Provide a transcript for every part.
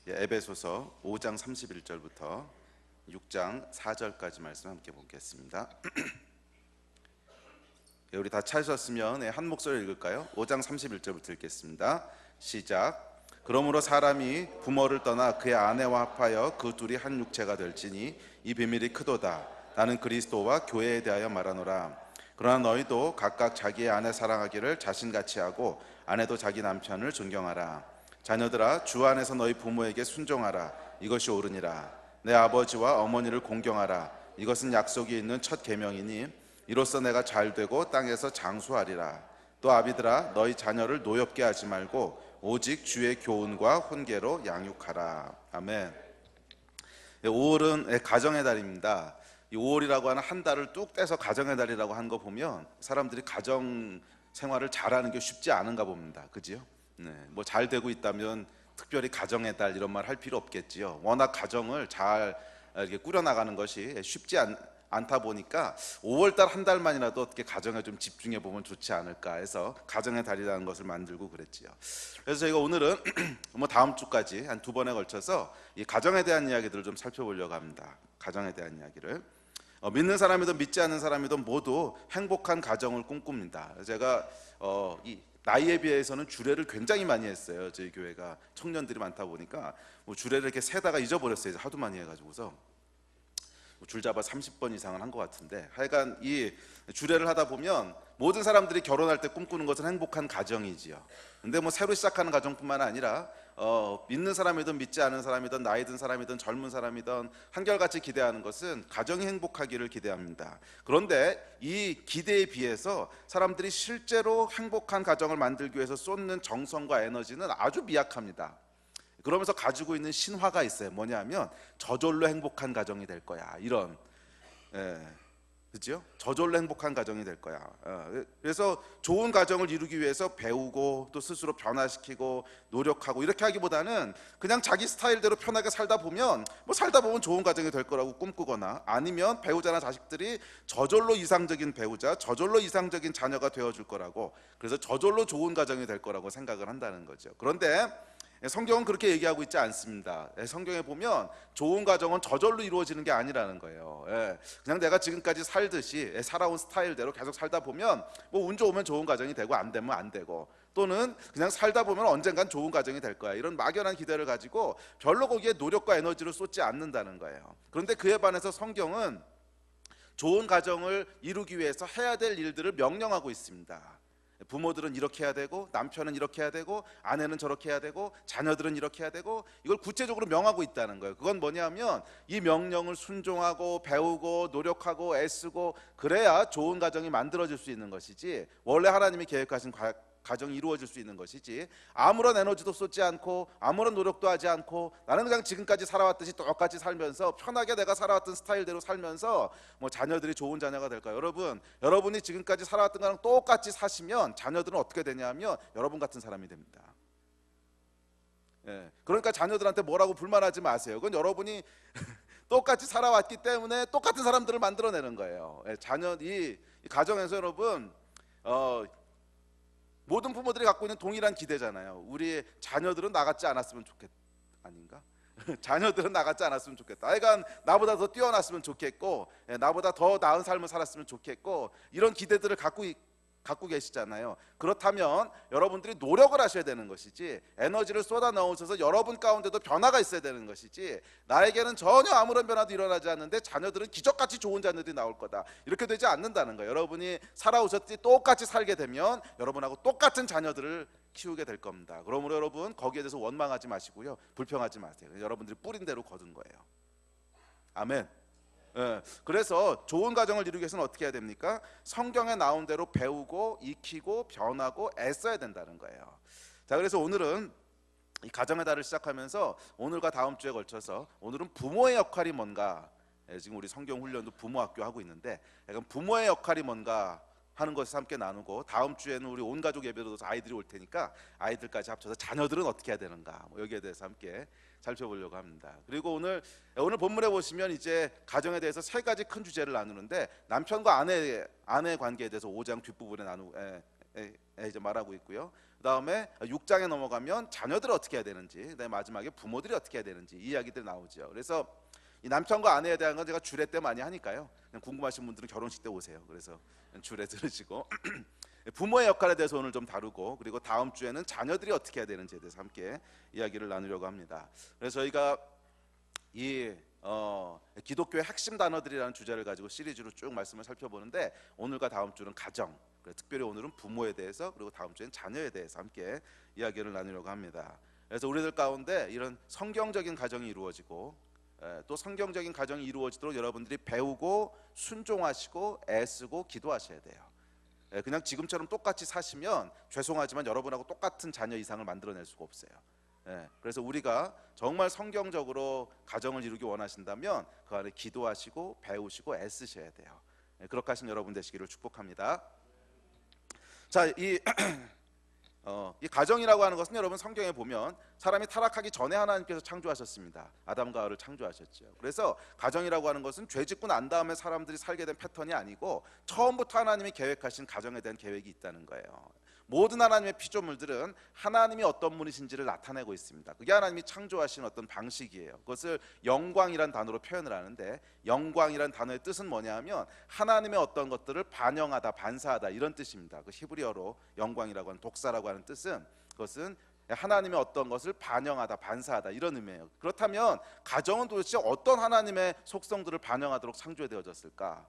에베소서 5장 31절부터 6장 4절까지 말씀 함께 보겠습니다. 우리 다 찾으셨으면 한 목소리 읽을까요? 5장 31절부터 읽겠습니다. 시작. 그러므로 사람이 부모를 떠나 그의 아내와 합하여 그 둘이 한 육체가 될지니 이 비밀이 크도다. 나는 그리스도와 교회에 대하여 말하노라. 그러나 너희도 각각 자기의 아내 사랑하기를 자신같이 하고 아내도 자기 남편을 존경하라. 자녀들아, 주 안에서 너희 부모에게 순종하라. 이것이 옳으니라. 내 아버지와 어머니를 공경하라. 이것은 약속이 있는 첫 계명이니 이로써 내가 잘되고 땅에서 장수하리라. 또 아비들아, 너희 자녀를 노엽게 하지 말고 오직 주의 교훈과 훈계로 양육하라. 아멘. 5월은 가정의 달입니다. 이 5월이라고 하는 한 달을 뚝 떼서 가정의 달이라고 한 거 보면 사람들이 가정 생활을 잘하는 게 쉽지 않은가 봅니다. 그지요? 뭐 잘 되고 있다면 특별히 가정의 달 이런 말 할 필요 없겠지요. 워낙 가정을 잘 이렇게 꾸려나가는 것이 쉽지 않다 보니까 5월달 한 달만이라도 어떻게 가정에 좀 집중해 보면 좋지 않을까 해서 가정의 달이라는 것을 만들고 그랬지요. 그래서 저희가 오늘은 뭐 다음 주까지 한 2번에 걸쳐서 이 가정에 대한 이야기들을 좀 살펴보려고 합니다. 가정에 대한 이야기를 믿는 사람이든 믿지 않는 사람이든 모두 행복한 가정을 꿈꿉니다. 제가 이 나이에 비해서는 주례를 굉장히 많이 했어요. 저희 교회가 청년들이 많다 보니까 뭐 주례를 이렇게 세다가 잊어버렸어요. 하도 많이 해가지고서 줄 잡아 30번 이상은 한 것 같은데, 하여간 이 주례를 하다 보면 모든 사람들이 결혼할 때 꿈꾸는 것은 행복한 가정이지요. 근데 뭐 새로 시작하는 가정뿐만 아니라 믿는 사람이든 믿지 않은 사람이든 나이 든 사람이든 젊은 사람이든 한결같이 기대하는 것은 가정이 행복하기를 기대합니다. 그런데 이 기대에 비해서 사람들이 실제로 행복한 가정을 만들기 위해서 쏟는 정성과 에너지는 아주 미약합니다. 그러면서 가지고 있는 신화가 있어요. 뭐냐면 저절로 행복한 가정이 될 거야, 이런, 그렇죠? 저절로 행복한 가정이 될 거야. 그래서 좋은 가정을 이루기 위해서 배우고 또 스스로 변화시키고 노력하고 이렇게 하기보다는 그냥 자기 스타일대로 편하게 살다 보면 좋은 가정이 될 거라고 꿈꾸거나, 아니면 배우자나 자식들이 저절로 이상적인 배우자, 저절로 이상적인 자녀가 되어줄 거라고, 그래서 저절로 좋은 가정이 될 거라고 생각을 한다는 거죠. 그런데 성경은 그렇게 얘기하고 있지 않습니다. 성경에 보면 좋은 가정은 저절로 이루어지는 게 아니라는 거예요. 그냥 내가 지금까지 살듯이 살아온 스타일대로 계속 살다 보면 뭐 운 좋으면 좋은 가정이 되고 안 되면 안 되고, 또는 그냥 살다 보면 언젠간 좋은 가정이 될 거야, 이런 막연한 기대를 가지고 별로 거기에 노력과 에너지를 쏟지 않는다는 거예요. 그런데 그에 반해서 성경은 좋은 가정을 이루기 위해서 해야 될 일들을 명령하고 있습니다. 부모들은 이렇게 해야 되고, 남편은 이렇게 해야 되고, 아내는 저렇게 해야 되고, 자녀들은 이렇게 해야 되고, 이걸 구체적으로 명하고 있다는 거예요. 그건 뭐냐면 이 명령을 순종하고 배우고 노력하고 애쓰고 그래야 좋은 가정이 만들어질 수 있는 것이지, 원래 하나님이 계획하신 가정이 이루어질 수 있는 것이지, 아무런 에너지도 쏟지 않고 아무런 노력도 하지 않고 나는 그냥 지금까지 살아왔듯이 똑같이 살면서 편하게 내가 살아왔던 스타일대로 살면서 뭐 자녀들이 좋은 자녀가 될까요? 여러분이 지금까지 살아왔던 거랑 똑같이 사시면 자녀들은 어떻게 되냐면 여러분 같은 사람이 됩니다. 그러니까 자녀들한테 뭐라고 불만하지 마세요. 그건 여러분이 똑같이 살아왔기 때문에 똑같은 사람들을 만들어내는 거예요. 이 가정에서 여러분, 모든 부모들이 갖고 있는 동일한 기대잖아요. 우리 자녀들은 나 같지 않았으면 좋겠다, 아닌가? 자녀들은 나 같지 않았으면 좋겠다. 하여간 나보다 더 뛰어났으면 좋겠고, 나보다 더 나은 삶을 살았으면 좋겠고, 이런 기대들을 갖고 계시잖아요. 그렇다면 여러분들이 노력을 하셔야 되는 것이지, 에너지를 쏟아 넣으셔서 여러분 가운데도 변화가 있어야 되는 것이지, 나에게는 전혀 아무런 변화도 일어나지 않는데 자녀들은 기적같이 좋은 자녀들이 나올 거다, 이렇게 되지 않는다는 거예요. 여러분이 살아오셨듯이 똑같이 살게 되면 여러분하고 똑같은 자녀들을 키우게 될 겁니다. 그러므로 여러분 거기에 대해서 원망하지 마시고요, 불평하지 마세요. 여러분들이 뿌린 대로 거둔 거예요. 아멘. 그래서 좋은 가정을 이루기 위해서는 어떻게 해야 됩니까? 성경에 나온 대로 배우고 익히고 변하고 애써야 된다는 거예요. 자, 그래서 오늘은 이 가정의 달을 시작하면서 오늘과 다음 주에 걸쳐서 오늘은 부모의 역할이 뭔가, 지금 우리 성경 훈련도 부모 학교 하고 있는데 약간 부모의 역할이 뭔가 하는 것을 함께 나누고, 다음 주에는 우리 온 가족 예배로 아이들이 올 테니까 아이들까지 합쳐서 자녀들은 어떻게 해야 되는가, 여기에 대해서 함께 살펴보려고 합니다. 그리고 오늘 본문에 보시면 이제 가정에 대해서 3가지 큰 주제를 나누는데, 남편과 아내의 관계에 대해서 5장 뒷부분에 이제 말하고 있고요. 그다음에 6장에 넘어가면 자녀들을 어떻게 해야 되는지, 그다음에 마지막에 부모들이 어떻게 해야 되는지 이 이야기들이 나오죠. 그래서 이 남편과 아내에 대한 건 제가 주례 때 많이 하니까요. 그냥 궁금하신 분들은 결혼식 때 오세요. 그래서 주례 들으시고 부모의 역할에 대해서 오늘 좀 다루고, 그리고 다음 주에는 자녀들이 어떻게 해야 되는지에 대해서 함께 이야기를 나누려고 합니다. 그래서 저희가 이 기독교의 핵심 단어들이라는 주제를 가지고 시리즈로 쭉 말씀을 살펴보는데, 오늘과 다음 주는 가정, 특별히 오늘은 부모에 대해서, 그리고 다음 주엔 자녀에 대해서 함께 이야기를 나누려고 합니다. 그래서 우리들 가운데 이런 성경적인 가정이 이루어지고, 또 성경적인 가정이 이루어지도록 여러분들이 배우고 순종하시고 애쓰고 기도하셔야 돼요. 그냥 지금처럼 똑같이 사시면 죄송하지만 여러분하고 똑같은 자녀 이상을 만들어낼 수가 없어요. 그래서 우리가 정말 성경적으로 가정을 이루기 원하신다면 그 안에 기도하시고 배우시고 애쓰셔야 돼요. 그렇게 하신 여러분 되시기를 축복합니다. 자, 이 가정이라고 하는 것은 여러분 성경에 보면 사람이 타락하기 전에 하나님께서 창조하셨습니다. 아담과 하와를 창조하셨죠. 그래서 가정이라고 하는 것은 죄 짓고 난 다음에 사람들이 살게 된 패턴이 아니고 처음부터 하나님이 계획하신 가정에 대한 계획이 있다는 거예요. 모든 하나님의 피조물들은 하나님이 어떤 분이신지를 나타내고 있습니다. 그게 하나님이 창조하신 어떤 방식이에요. 그것을 영광이란 단어로 표현을 하는데, 영광이란 단어의 뜻은 뭐냐 하면 하나님의 어떤 것들을 반영하다, 반사하다 이런 뜻입니다. 그 히브리어로 영광이라고 하는, 독사라고 하는 뜻은, 그것은 하나님의 어떤 것을 반영하다, 반사하다 이런 의미예요. 그렇다면 가정은 도대체 어떤 하나님의 속성들을 반영하도록 창조되어졌을까?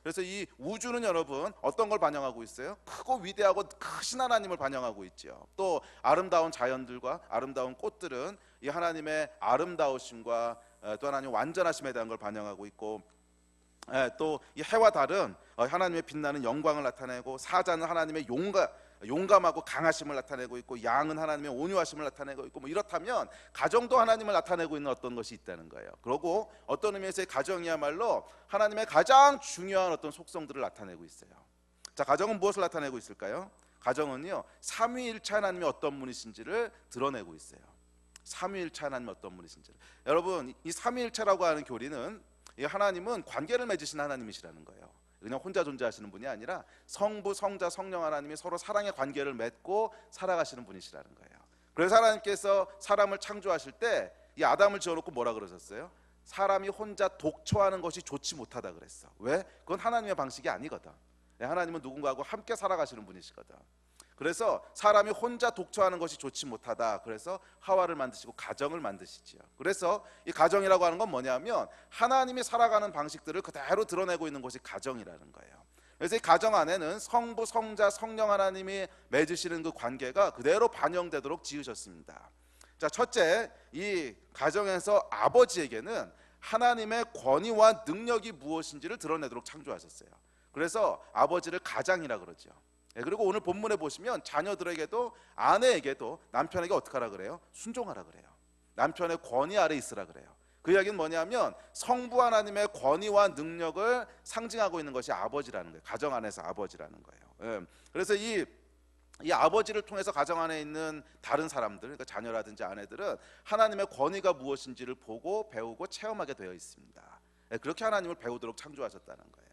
그래서 이 우주는 여러분 어떤 걸 반영하고 있어요? 크고 위대하고 크신 하나님을 반영하고 있죠. 또 아름다운 자연들과 아름다운 꽃들은 이 하나님의 아름다우심과 또 하나님 완전하심에 대한 걸 반영하고 있고, 또 이 해와 달은 하나님의 빛나는 영광을 나타내고, 사자는 하나님의 용감하고 강하심을 나타내고 있고, 양은 하나님의 온유하심을 나타내고 있고, 뭐 이렇다면 가정도 하나님을 나타내고 있는 어떤 것이 있다는 거예요. 그리고 어떤 의미에서의 가정이야말로 하나님의 가장 중요한 어떤 속성들을 나타내고 있어요. 자, 가정은 무엇을 나타내고 있을까요? 가정은요, 삼위일체 하나님이 어떤 분이신지를 드러내고 있어요. 삼위일체 하나님이 어떤 분이신지를. 여러분, 이 삼위일체라고 하는 교리는, 이 하나님은 관계를 맺으신 하나님이시라는 거예요. 그냥 혼자 존재하시는 분이 아니라 성부, 성자, 성령 하나님이 서로 사랑의 관계를 맺고 살아가시는 분이시라는 거예요. 그래서 하나님께서 사람을 창조하실 때 이 아담을 지어놓고 뭐라 그러셨어요? 사람이 혼자 독처하는 것이 좋지 못하다 그랬어. 왜? 그건 하나님의 방식이 아니거든. 하나님은 누군가하고 함께 살아가시는 분이시거든. 그래서 사람이 혼자 독처하는 것이 좋지 못하다. 그래서 하와를 만드시고 가정을 만드시지요. 그래서 이 가정이라고 하는 건 뭐냐면 하나님이 살아가는 방식들을 그대로 드러내고 있는 것이 가정이라는 거예요. 그래서 이 가정 안에는 성부, 성자, 성령 하나님이 맺으시는 그 관계가 그대로 반영되도록 지으셨습니다. 자, 첫째, 이 가정에서 아버지에게는 하나님의 권위와 능력이 무엇인지를 드러내도록 창조하셨어요. 그래서 아버지를 가장이라 그러죠. 그리고 오늘 본문에 보시면 자녀들에게도, 아내에게도 남편에게 어떻게 하라 그래요? 순종하라 그래요. 남편의 권위 아래 있으라 그래요. 그 이야기는 뭐냐면 성부 하나님의 권위와 능력을 상징하고 있는 것이 아버지라는 거예요. 가정 안에서 아버지라는 거예요. 그래서 이 아버지를 통해서 가정 안에 있는 다른 사람들, 그러니까 자녀라든지 아내들은 하나님의 권위가 무엇인지를 보고 배우고 체험하게 되어 있습니다. 그렇게 하나님을 배우도록 창조하셨다는 거예요.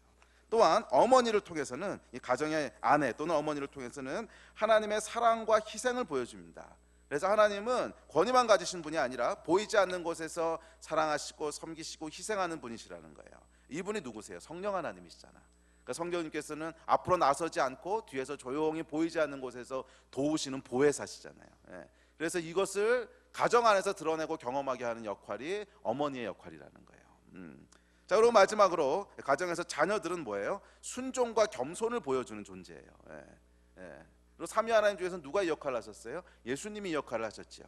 또한 어머니를 통해서는, 이 가정의 아내 또는 어머니를 통해서는 하나님의 사랑과 희생을 보여줍니다. 그래서 하나님은 권위만 가지신 분이 아니라 보이지 않는 곳에서 사랑하시고 섬기시고 희생하는 분이시라는 거예요. 이분이 누구세요? 성령 하나님이시잖아. 그러니까 성령님께서는 앞으로 나서지 않고 뒤에서 조용히 보이지 않는 곳에서 도우시는 보혜사시잖아요. 그래서 이것을 가정 안에서 드러내고 경험하게 하는 역할이 어머니의 역할이라는 거예요. 자, 그리고 마지막으로 가정에서 자녀들은 뭐예요? 순종과 겸손을 보여주는 존재예요. 그리고 삼위 하나님 중에서 누가 이 역할을 하셨어요? 예수님이 이 역할을 하셨죠.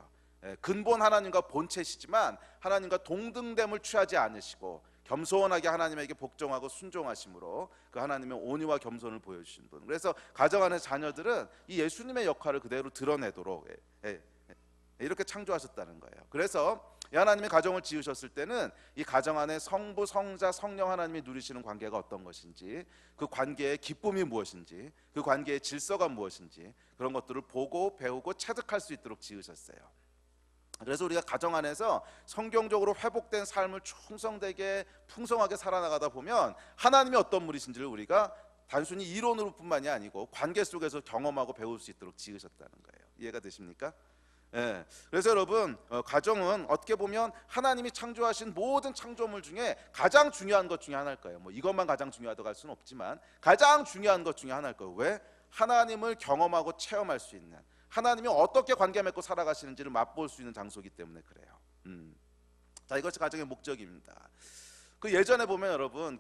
근본 하나님과 본체시지만 하나님과 동등됨을 취하지 않으시고 겸손하게 하나님에게 복종하고 순종하심으로 그 하나님의 온유와 겸손을 보여주신 분. 그래서 가정 안의 자녀들은 이 예수님의 역할을 그대로 드러내도록 이렇게 창조하셨다는 거예요. 그래서 이 하나님의 가정을 지으셨을 때는 이 가정 안에 성부, 성자, 성령 하나님이 누리시는 관계가 어떤 것인지, 그 관계의 기쁨이 무엇인지, 그 관계의 질서가 무엇인지, 그런 것들을 보고 배우고 체득할 수 있도록 지으셨어요. 그래서 우리가 가정 안에서 성경적으로 회복된 삶을 충성되게 풍성하게 살아나가다 보면 하나님이 어떤 분이신지를 우리가 단순히 이론으로뿐만이 아니고 관계 속에서 경험하고 배울 수 있도록 지으셨다는 거예요. 이해가 되십니까? 예. 그래서 여러분, 가정은 어떻게 보면 하나님이 창조하신 모든 창조물 중에 가장 중요한 것 중에 하나일 거예요. 뭐 이것만 가장 중요하다고 할 수는 없지만 가장 중요한 것 중에 하나일 거예요. 왜? 하나님을 경험하고 체험할 수 있는, 하나님이 어떻게 관계 맺고 살아가시는지를 맛볼 수 있는 장소이기 때문에 그래요. 자, 이것이 가정의 목적입니다. 그 예전에 보면 여러분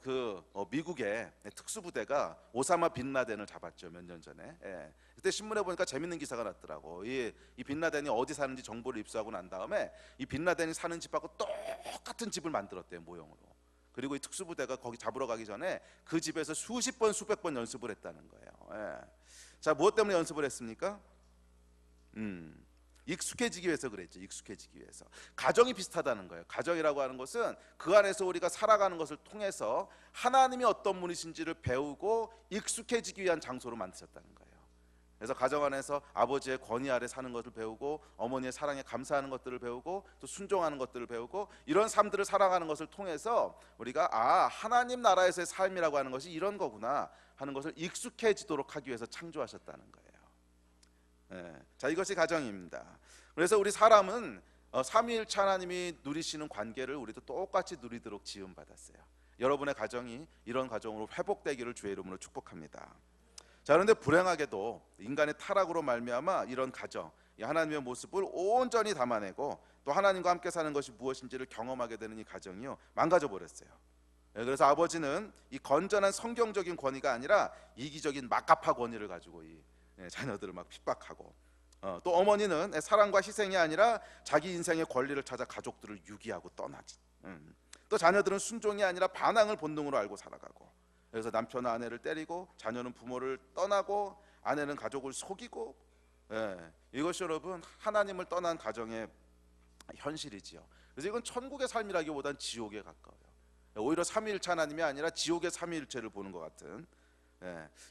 미국의 특수부대가 오사마 빈 라덴을 잡았죠, 몇 년 전에. 예. 그때 신문에 보니까 재밌는 기사가 났더라고. 이 빈 라덴이 어디 사는지 정보를 입수하고 난 다음에 이 빈 라덴이 사는 집하고 똑같은 집을 만들었대요, 모형으로. 그리고 이 특수부대가 거기 잡으러 가기 전에 그 집에서 수십 번 수백 번 연습을 했다는 거예요. 예. 자, 무엇 때문에 연습을 했습니까? 익숙해지기 위해서 그랬죠. 익숙해지기 위해서. 가정이 비슷하다는 거예요. 가정이라고 하는 것은 그 안에서 우리가 살아가는 것을 통해서 하나님이 어떤 분이신지를 배우고 익숙해지기 위한 장소로 만드셨다는 거예요. 그래서 가정 안에서 아버지의 권위 아래 사는 것을 배우고, 어머니의 사랑에 감사하는 것들을 배우고, 또 순종하는 것들을 배우고, 이런 삶들을 살아가는 것을 통해서 우리가 하나님 나라에서의 삶이라고 하는 것이 이런 거구나 하는 것을 익숙해지도록 하기 위해서 창조하셨다는 거예요. 자, 이것이 가정입니다. 그래서 우리 사람은 삼위일체 하나님이 누리시는 관계를 우리도 똑같이 누리도록 지음받았어요. 여러분의 가정이 이런 가정으로 회복되기를 주의 이름으로 축복합니다. 자, 그런데 불행하게도 인간의 타락으로 말미암아 이런 가정, 이 하나님의 모습을 온전히 담아내고 또 하나님과 함께 사는 것이 무엇인지를 경험하게 되는 이 가정이요, 망가져 버렸어요. 그래서 아버지는 이 건전한 성경적인 권위가 아니라 이기적인 막가파 권위를 가지고 이 자녀들을 막 핍박하고, 또 어머니는 사랑과 희생이 아니라 자기 인생의 권리를 찾아 가족들을 유기하고 떠나지. 또 자녀들은 순종이 아니라 반항을 본능으로 알고 살아가고, 그래서 남편은 아내를 때리고, 자녀는 부모를 떠나고, 아내는 가족을 속이고, 이것이 여러분 하나님을 떠난 가정의 현실이지요. 그래서 이건 천국의 삶이라기보단 지옥에 가까워요. 오히려 삼위일체 하나님이 아니라 지옥의 삼위일체를 보는 것 같은.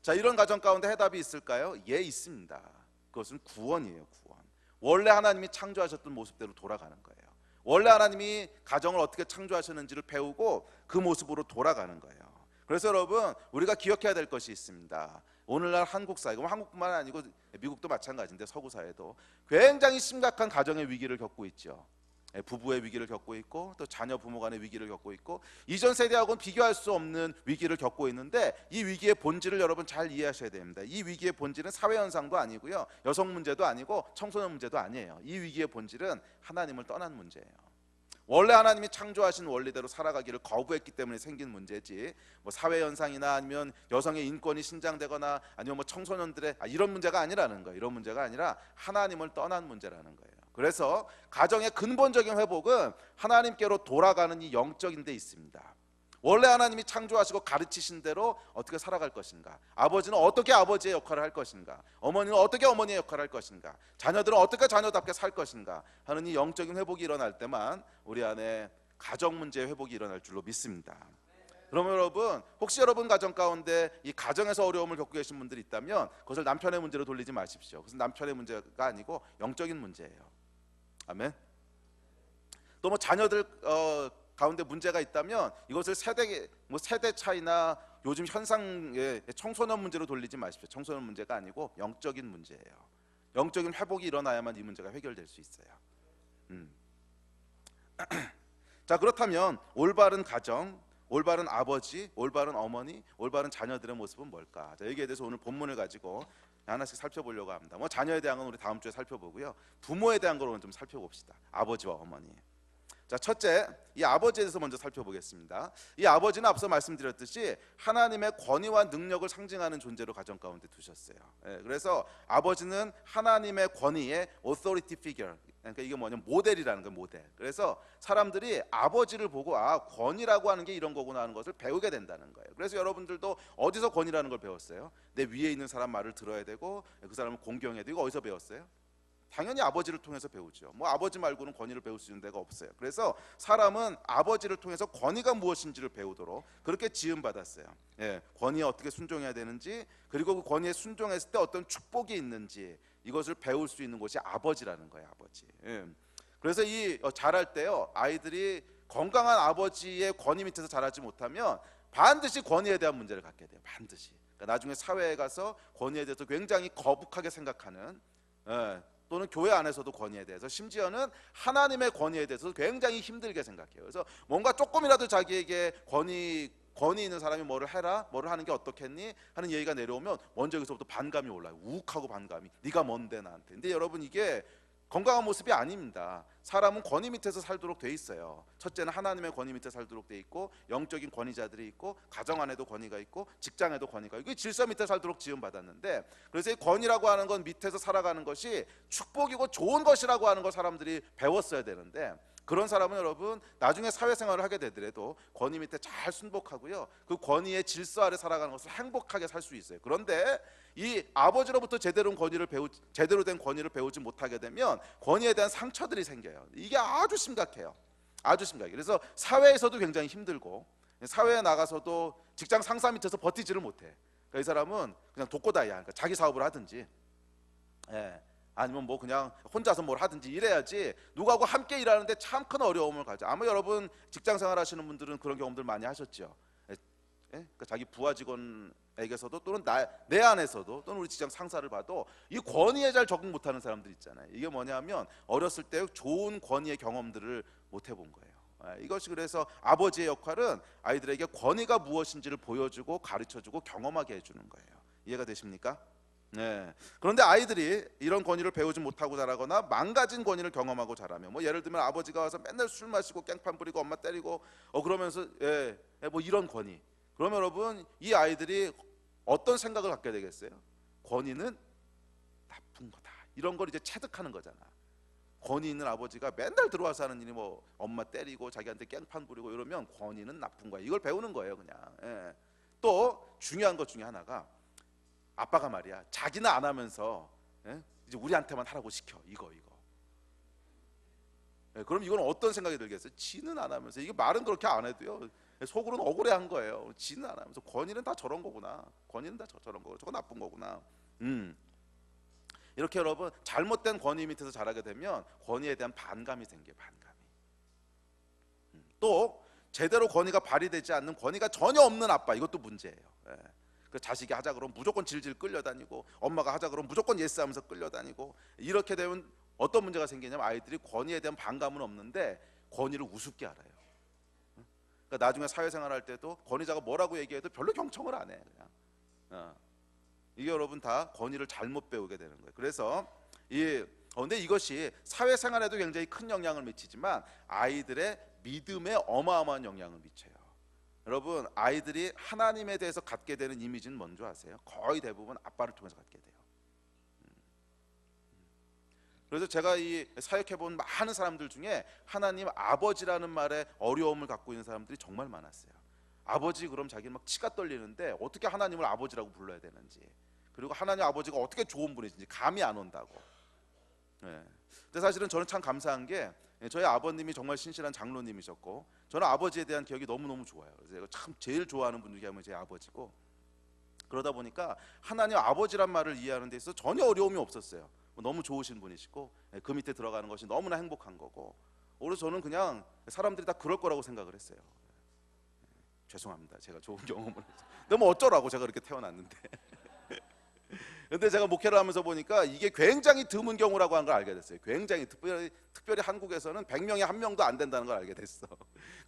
자, 이런 가정 가운데 해답이 있을까요? 예, 있습니다. 그것은 구원이에요. 구원. 원래 하나님이 창조하셨던 모습대로 돌아가는 거예요. 원래 하나님이 가정을 어떻게 창조하셨는지를 배우고 그 모습으로 돌아가는 거예요. 그래서 여러분, 우리가 기억해야 될 것이 있습니다. 오늘날 한국 사회, 한국뿐만 아니고 미국도 마찬가지인데 서구 사회도 굉장히 심각한 가정의 위기를 겪고 있죠. 부부의 위기를 겪고 있고, 또 자녀 부모 간의 위기를 겪고 있고, 이전 세대하고는 비교할 수 없는 위기를 겪고 있는데, 이 위기의 본질을 여러분 잘 이해하셔야 됩니다. 이 위기의 본질은 사회 현상도 아니고요, 여성 문제도 아니고 청소년 문제도 아니에요. 이 위기의 본질은 하나님을 떠난 문제예요. 원래 하나님이 창조하신 원리대로 살아가기를 거부했기 때문에 생긴 문제지, 뭐 사회 현상이나 아니면 여성의 인권이 신장되거나 아니면 뭐 청소년들의 이런 문제가 아니라는 거예요. 이런 문제가 아니라 하나님을 떠난 문제라는 거예요. 그래서 가정의 근본적인 회복은 하나님께로 돌아가는 이 영적인 데 있습니다. 원래 하나님이 창조하시고 가르치신 대로 어떻게 살아갈 것인가, 아버지는 어떻게 아버지의 역할을 할 것인가, 어머니는 어떻게 어머니의 역할을 할 것인가, 자녀들은 어떻게 자녀답게 살 것인가 하는 이 영적인 회복이 일어날 때만 우리 안에 가정 문제의 회복이 일어날 줄로 믿습니다. 그러면 여러분, 혹시 여러분 가정 가운데 이 가정에서 어려움을 겪고 계신 분들이 있다면 그것을 남편의 문제로 돌리지 마십시오. 그것은 남편의 문제가 아니고 영적인 문제예요. 아멘. 또 뭐 자녀들 가운데 문제가 있다면 이것을 세대 차이나 요즘 현상의 청소년 문제로 돌리지 마십시오. 청소년 문제가 아니고 영적인 문제예요. 영적인 회복이 일어나야만 이 문제가 해결될 수 있어요. 자, 그렇다면 올바른 가정, 올바른 아버지, 올바른 어머니, 올바른 자녀들의 모습은 뭘까? 자, 여기에 대해서 오늘 본문을 가지고 하나씩 살펴보려고 합니다. 뭐 자녀에 대한 건 우리 다음 주에 살펴보고요, 부모에 대한 걸 좀 살펴봅시다. 아버지와 어머니. 자, 첫째, 이 아버지에 대해서 먼저 살펴보겠습니다. 이 아버지는 앞서 말씀드렸듯이 하나님의 권위와 능력을 상징하는 존재로 가정 가운데 두셨어요. 그래서 아버지는 하나님의 권위의 authority figure, 그러니까 이게 뭐냐면 모델이라는 거예요. 모델. 그래서 사람들이 아버지를 보고 권위라고 하는 게 이런 거구나 하는 것을 배우게 된다는 거예요. 그래서 여러분들도 어디서 권위라는 걸 배웠어요? 내 위에 있는 사람 말을 들어야 되고 그 사람을 공경해야 되고. 어디서 배웠어요? 당연히 아버지를 통해서 배우죠. 뭐 아버지 말고는 권위를 배울 수 있는 데가 없어요. 그래서 사람은 아버지를 통해서 권위가 무엇인지를 배우도록 그렇게 지음받았어요. 권위에 어떻게 순종해야 되는지, 그리고 그 권위에 순종했을 때 어떤 축복이 있는지, 이것을 배울 수 있는 곳이 아버지라는 거예요. 아버지. 그래서 이 자랄 때요, 아이들이 건강한 아버지의 권위 밑에서 자라지 못하면 반드시 권위에 대한 문제를 갖게 돼요. 반드시. 그러니까 나중에 사회에 가서 권위에 대해서 굉장히 거북하게 생각하는, 또는 교회 안에서도 권위에 대해서, 심지어는 하나님의 권위에 대해서 굉장히 힘들게 생각해요. 그래서 뭔가 조금이라도 자기에게 권위 있는 사람이 뭐를 해라, 뭐를 하는 게 어떻겠니 하는 얘기가 내려오면 먼저 여기서부터 반감이 올라요. 우욱하고 반감이. 네가 뭔데 나한테. 근데 여러분, 이게 건강한 모습이 아닙니다. 사람은 권위 밑에서 살도록 돼 있어요. 첫째는 하나님의 권위 밑에 살도록 돼 있고, 영적인 권위자들이 있고, 가정 안에도 권위가 있고, 직장에도 권위가 있고, 질서 밑에 살도록 지음 받았는데, 그래서 이 권위라고 하는 건 밑에서 살아가는 것이 축복이고 좋은 것이라고 하는 걸 사람들이 배웠어야 되는데, 그런 사람은 여러분 나중에 사회생활을 하게 되더라도 권위 밑에 잘 순복하고요, 그 권위의 질서 아래 살아가는 것을 행복하게 살 수 있어요. 그런데 이 아버지로부터 제대로 된 권위를 배우지 못하게 되면 권위에 대한 상처들이 생겨요. 이게 아주 심각해요. 아주 심각해요. 그래서 사회에서도 굉장히 힘들고, 사회에 나가서도 직장 상사 밑에서 버티지를 못해. 그러니까 이 사람은 그냥 독고다이야. 그러니까 자기 사업을 하든지, 아니면 뭐 그냥 혼자서 뭘 하든지 이래야지, 누구하고 함께 일하는데 참 큰 어려움을 가져. 아마 여러분 직장 생활 하시는 분들은 그런 경험들 많이 하셨죠. 그러니까 자기 부하 직원에게서도, 또는 내 안에서도, 또는 우리 직장 상사를 봐도 이 권위에 잘 적응 못하는 사람들 있잖아요. 이게 뭐냐면 어렸을 때 좋은 권위의 경험들을 못 해본 거예요. 이것이 그래서 아버지의 역할은 아이들에게 권위가 무엇인지를 보여주고 가르쳐주고 경험하게 해주는 거예요. 이해가 되십니까? 네. 그런데 아이들이 이런 권위를 배우지 못하고 자라거나 망가진 권위를 경험하고 자라면, 뭐 예를 들면 아버지가 와서 맨날 술 마시고 깽판 부리고 엄마 때리고 그러면서 뭐 이런 권위, 그러면 여러분 이 아이들이 어떤 생각을 갖게 되겠어요? 권위는 나쁜 거다, 이런 걸 이제 체득하는 거잖아. 권위 있는 아버지가 맨날 들어와서 하는 일이 뭐 엄마 때리고 자기한테 깽판 부리고 이러면 권위는 나쁜 거야. 이걸 배우는 거예요, 그냥. 또 중요한 것 중에 하나가, 아빠가 말이야 자기는 안 하면서 이제 우리한테만 하라고 시켜. 이거 그럼 이건 어떤 생각이 들겠어요? 지는 안 하면서, 이게 말은 그렇게 안 해도요 속으로는 억울해한 거예요. 지는 안 하면서 권위는 다 저런 거구나, 권위는 다 저런 거고, 저거 나쁜 거구나. 이렇게 여러분 잘못된 권위 밑에서 자라게 되면 권위에 대한 반감이 생겨요. 반감이. 또 제대로 권위가 발휘되지 않는, 권위가 전혀 없는 아빠, 이것도 문제예요. 그 자식이 하자 그러면 무조건 질질 끌려다니고, 엄마가 하자 그러면 무조건 예스하면서 끌려다니고, 이렇게 되면 어떤 문제가 생기냐면 아이들이 권위에 대한 반감은 없는데 권위를 우습게 알아요. 그러니까 나중에 사회생활 할 때도 권위자가 뭐라고 얘기해도 별로 경청을 안 해. 그냥. 이게 여러분 다 권위를 잘못 배우게 되는 거예요. 그래서 근데 이것이 사회생활에도 굉장히 큰 영향을 미치지만 아이들의 믿음에 어마어마한 영향을 미쳐요. 여러분 아이들이 하나님에 대해서 갖게 되는 이미지는 뭔지 아세요? 거의 대부분 아빠를 통해서 갖게 돼요. 그래서 제가 이 사역해본 많은 사람들 중에 하나님 아버지라는 말에 어려움을 갖고 있는 사람들이 정말 많았어요. 아버지 그럼 자기는 막 치가 떨리는데 어떻게 하나님을 아버지라고 불러야 되는지, 그리고 하나님 아버지가 어떻게 좋은 분이신지 감이 안 온다고. 근데 사실은 저는 참 감사한 게, 저희 아버님이 정말 신실한 장로님이셨고, 저는 아버지에 대한 기억이 너무너무 좋아요. 그래서 제가 참 제일 좋아하는 분 중에 한 분이 제 아버지고, 그러다 보니까 하나님 아버지란 말을 이해하는 데 있어서 전혀 어려움이 없었어요. 너무 좋으신 분이시고, 그 밑에 들어가는 것이 너무나 행복한 거고, 그래서 저는 그냥 사람들이 다 그럴 거라고 생각을 했어요. 죄송합니다, 제가 좋은 경험을 해서. 근데 뭐 어쩌라고, 제가 그렇게 태어났는데. 근데 제가 목회를 하면서 보니까 이게 굉장히 드문 경우라고 하는 걸 알게 됐어요. 굉장히 특별히 한국에서는 100명에 1명도 안 된다는 걸 알게 됐어.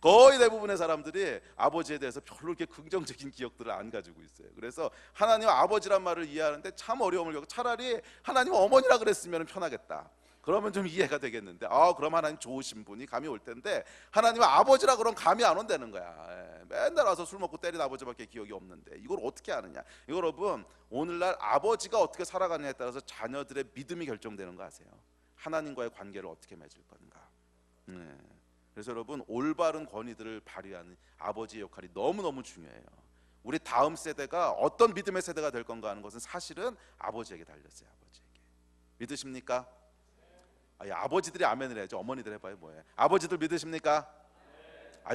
거의 대부분의 사람들이 아버지에 대해서 별로 이렇게 긍정적인 기억들을 안 가지고 있어요. 그래서 하나님 아버지란 말을 이해하는데 참 어려움을 겪고, 차라리 하나님 어머니라 그랬으면 편하겠다, 그러면 좀 이해가 되겠는데, 그럼 하나님 좋으신 분이 감이 올 텐데, 하나님 아버지라 그러면 감이 안 온다는 거야. 맨날 와서 술 먹고 때린 아버지밖에 기억이 없는데 이걸 어떻게 아느냐. 이거 여러분 오늘날 아버지가 어떻게 살아가느냐에 따라서 자녀들의 믿음이 결정되는 거 아세요? 하나님과의 관계를 어떻게 맺을 건가. 그래서 여러분 올바른 권위들을 발휘하는 아버지의 역할이 너무너무 중요해요. 우리 다음 세대가 어떤 믿음의 세대가 될 건가 하는 것은 사실은 아버지에게 달렸어요. 아버지에게. 믿으십니까? 아버지들이 아멘을 해야죠. 어머니들 해봐요. 뭐예요? 아버지들 믿으십니까?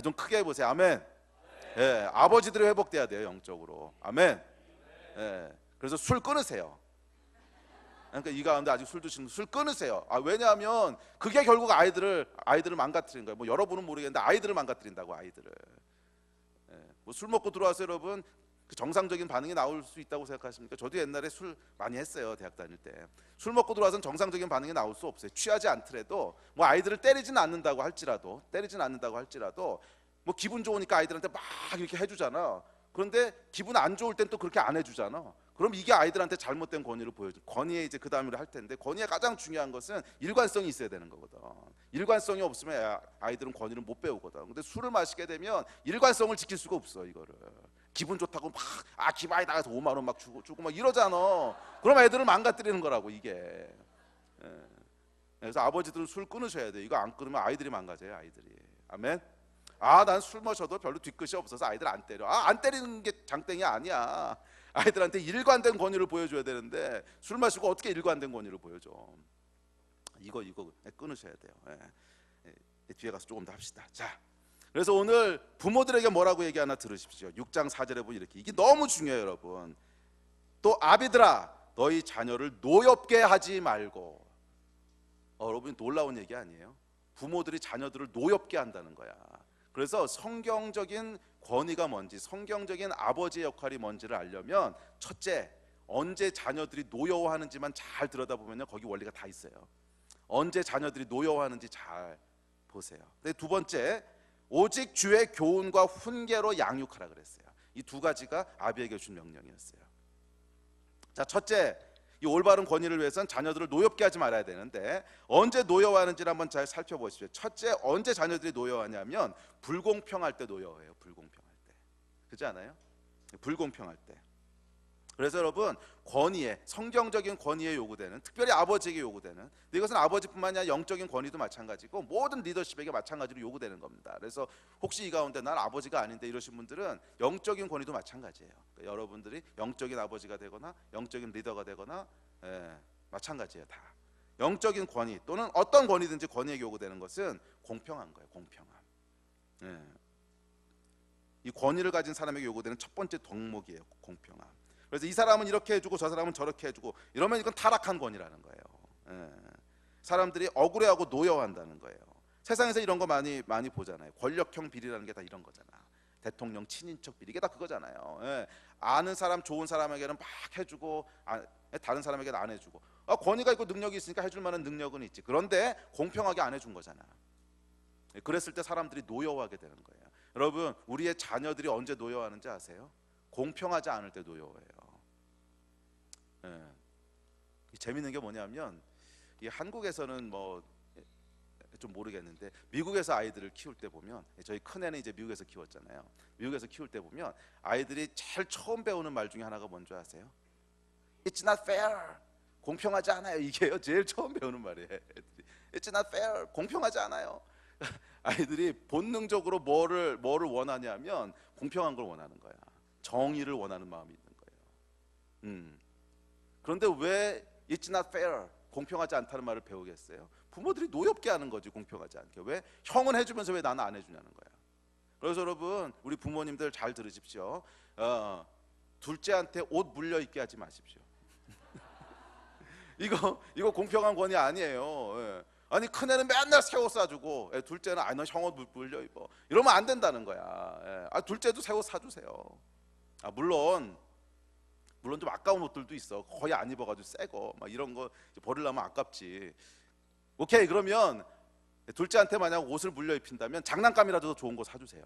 좀 크게 해보세요. 아멘. 아버지들이 회복돼야 돼요, 영적으로. 아멘. 그래서 술 끊으세요. 그러니까 이 가운데 아직 술 드시는 분, 술 끊으세요. 왜냐하면 그게 결국 아이들을 망가뜨리는 거예요. 뭐 여러분은 모르겠는데 아이들을 망가뜨린다고. 아이들을. 뭐 술 먹고 들어와서 여러분 그 정상적인 반응이 나올 수 있다고 생각하십니까? 저도 옛날에 술 많이 했어요. 대학 다닐 때. 술 먹고 들어와서는 정상적인 반응이 나올 수 없어요. 취하지 않더라도 뭐 아이들을 때리진 않는다고 할지라도 뭐 기분 좋으니까 아이들한테 막 이렇게 해주잖아. 그런데 기분 안 좋을 땐 또 그렇게 안 해주잖아. 그럼 이게 아이들한테 잘못된 권위를 보여줘. 권위에 이제 그 다음으로 할 텐데, 권위의 가장 중요한 것은 일관성이 있어야 되는 거거든. 일관성이 없으면 아이들은 권위를 못 배우거든. 근데 술을 마시게 되면 일관성을 지킬 수가 없어. 이거를 기분 좋다고 막 기마에 나가서 5만 원 막 주고 막 이러잖아. 그럼 애들을 망가뜨리는 거라고 이게. 예. 그래서 아버지들은 술 끊으셔야 돼. 이거 안 끊으면 아이들이 망가져요. 아이들이. 아멘. 난 술 마셔도 별로 뒤끝이 없어서 아이들 안 때려. 안 때리는 게 장땡이 아니야. 아이들한테 일관된 권위를 보여줘야 되는데 술 마시고 어떻게 일관된 권위를 보여줘. 이거 끊으셔야 돼요. 뒤에 가서 조금 더 합시다. 자, 그래서 오늘 부모들에게 뭐라고 얘기 하나 들으십시오. 6장 4절에 보면 이렇게, 이게 너무 중요해요. 여러분, 또 아비들아 너희 자녀를 노엽게 하지 말고. 여러분, 놀라운 얘기 아니에요? 부모들이 자녀들을 노엽게 한다는 거야. 그래서 성경적인 권위가 뭔지, 성경적인 아버지의 역할이 뭔지를 알려면 첫째, 언제 자녀들이 노여워하는지만 잘 들여다보면요, 거기 원리가 다 있어요. 언제 자녀들이 노여워하는지 잘 보세요. 근데 두 번째, 오직 주의 교훈과 훈계로 양육하라 그랬어요. 이 두 가지가 아비에게 준 명령이었어요. 자, 첫째, 이 올바른 권위를 위해서는 자녀들을 노엽게 하지 말아야 되는데, 언제 노여워하는지를 한번 잘 살펴보십시오. 첫째, 언제 자녀들이 노여워하냐면 불공평할 때 노여워해요. 불공평할 때. 그렇지 않아요? 불공평할 때. 그래서 여러분, 권위에, 성경적인 권위에 요구되는, 특별히 아버지에게 요구되는, 근데 이것은 아버지뿐만 아니라 영적인 권위도 마찬가지고 모든 리더십에게 마찬가지로 요구되는 겁니다. 그래서 혹시 이 가운데 난 아버지가 아닌데 이러신 분들은 영적인 권위도 마찬가지예요. 그러니까 여러분들이 영적인 아버지가 되거나 영적인 리더가 되거나 마찬가지예요. 다 영적인 권위 또는 어떤 권위든지 권위에게 요구되는 것은 공평한 거예요. 공평함. 이 권위를 가진 사람에게 요구되는 첫 번째 덕목이에요. 공평함. 그래서 이 사람은 이렇게 해주고 저 사람은 저렇게 해주고 이러면 이건 타락한 권위라는 거예요. 사람들이 억울해하고 노여워한다는 거예요. 세상에서 이런 거 많이 보잖아요. 권력형 비리라는 게 다 이런 거잖아. 대통령 친인척 비리, 이게 다 그거잖아요. 아는 사람, 좋은 사람에게는 막 해주고 다른 사람에게는 안 해주고. 권위가 있고 능력이 있으니까 해줄 만한 능력은 있지. 그런데 공평하게 안 해준 거잖아. 그랬을 때 사람들이 노여워하게 되는 거예요. 여러분, 우리의 자녀들이 언제 노여워하는지 아세요? 공평하지 않을 때 노여워해요. 재밌는 게 뭐냐면, 이 한국에서는 뭐 좀 모르겠는데 미국에서 아이들을 키울 때 보면, 저희 큰애는 이제 미국에서 키웠잖아요. 미국에서 키울 때 보면 아이들이 제일 처음 배우는 말 중에 하나가 뭔지 아세요? It's not fair. 공평하지 않아요. 이게요, 제일 처음 배우는 말이에요. It's not fair. 공평하지 않아요. 아이들이 본능적으로 뭐를 원하냐면 공평한 걸 원하는 거야. 정의를 원하는 마음이 있는 거예요. 그런데 왜 It's not fair, 공평하지 않다는 말을 배우겠어요? 부모들이 노엽게 하는 거지, 공평하지 않게. 왜? 형은 해주면서 왜 나는 안 해주냐는 거야. 그래서 여러분, 우리 부모님들 잘 들으십시오. 둘째한테 옷 물려 입게 하지 마십시오. 이거 공평한 권위 아니에요. 아니, 큰애는 맨날 새 옷 사주고 둘째는 너 형 옷 물려 입어, 이러면 안 된다는 거야. 둘째도 새 옷 사주세요. 물론 좀 아까운 옷들도 있어. 거의 안 입어가지고 새거 막 이런 거 버리려면 아깝지. 오케이, 그러면 둘째한테 만약 옷을 물려 입힌다면 장난감이라도 더 좋은 거 사주세요.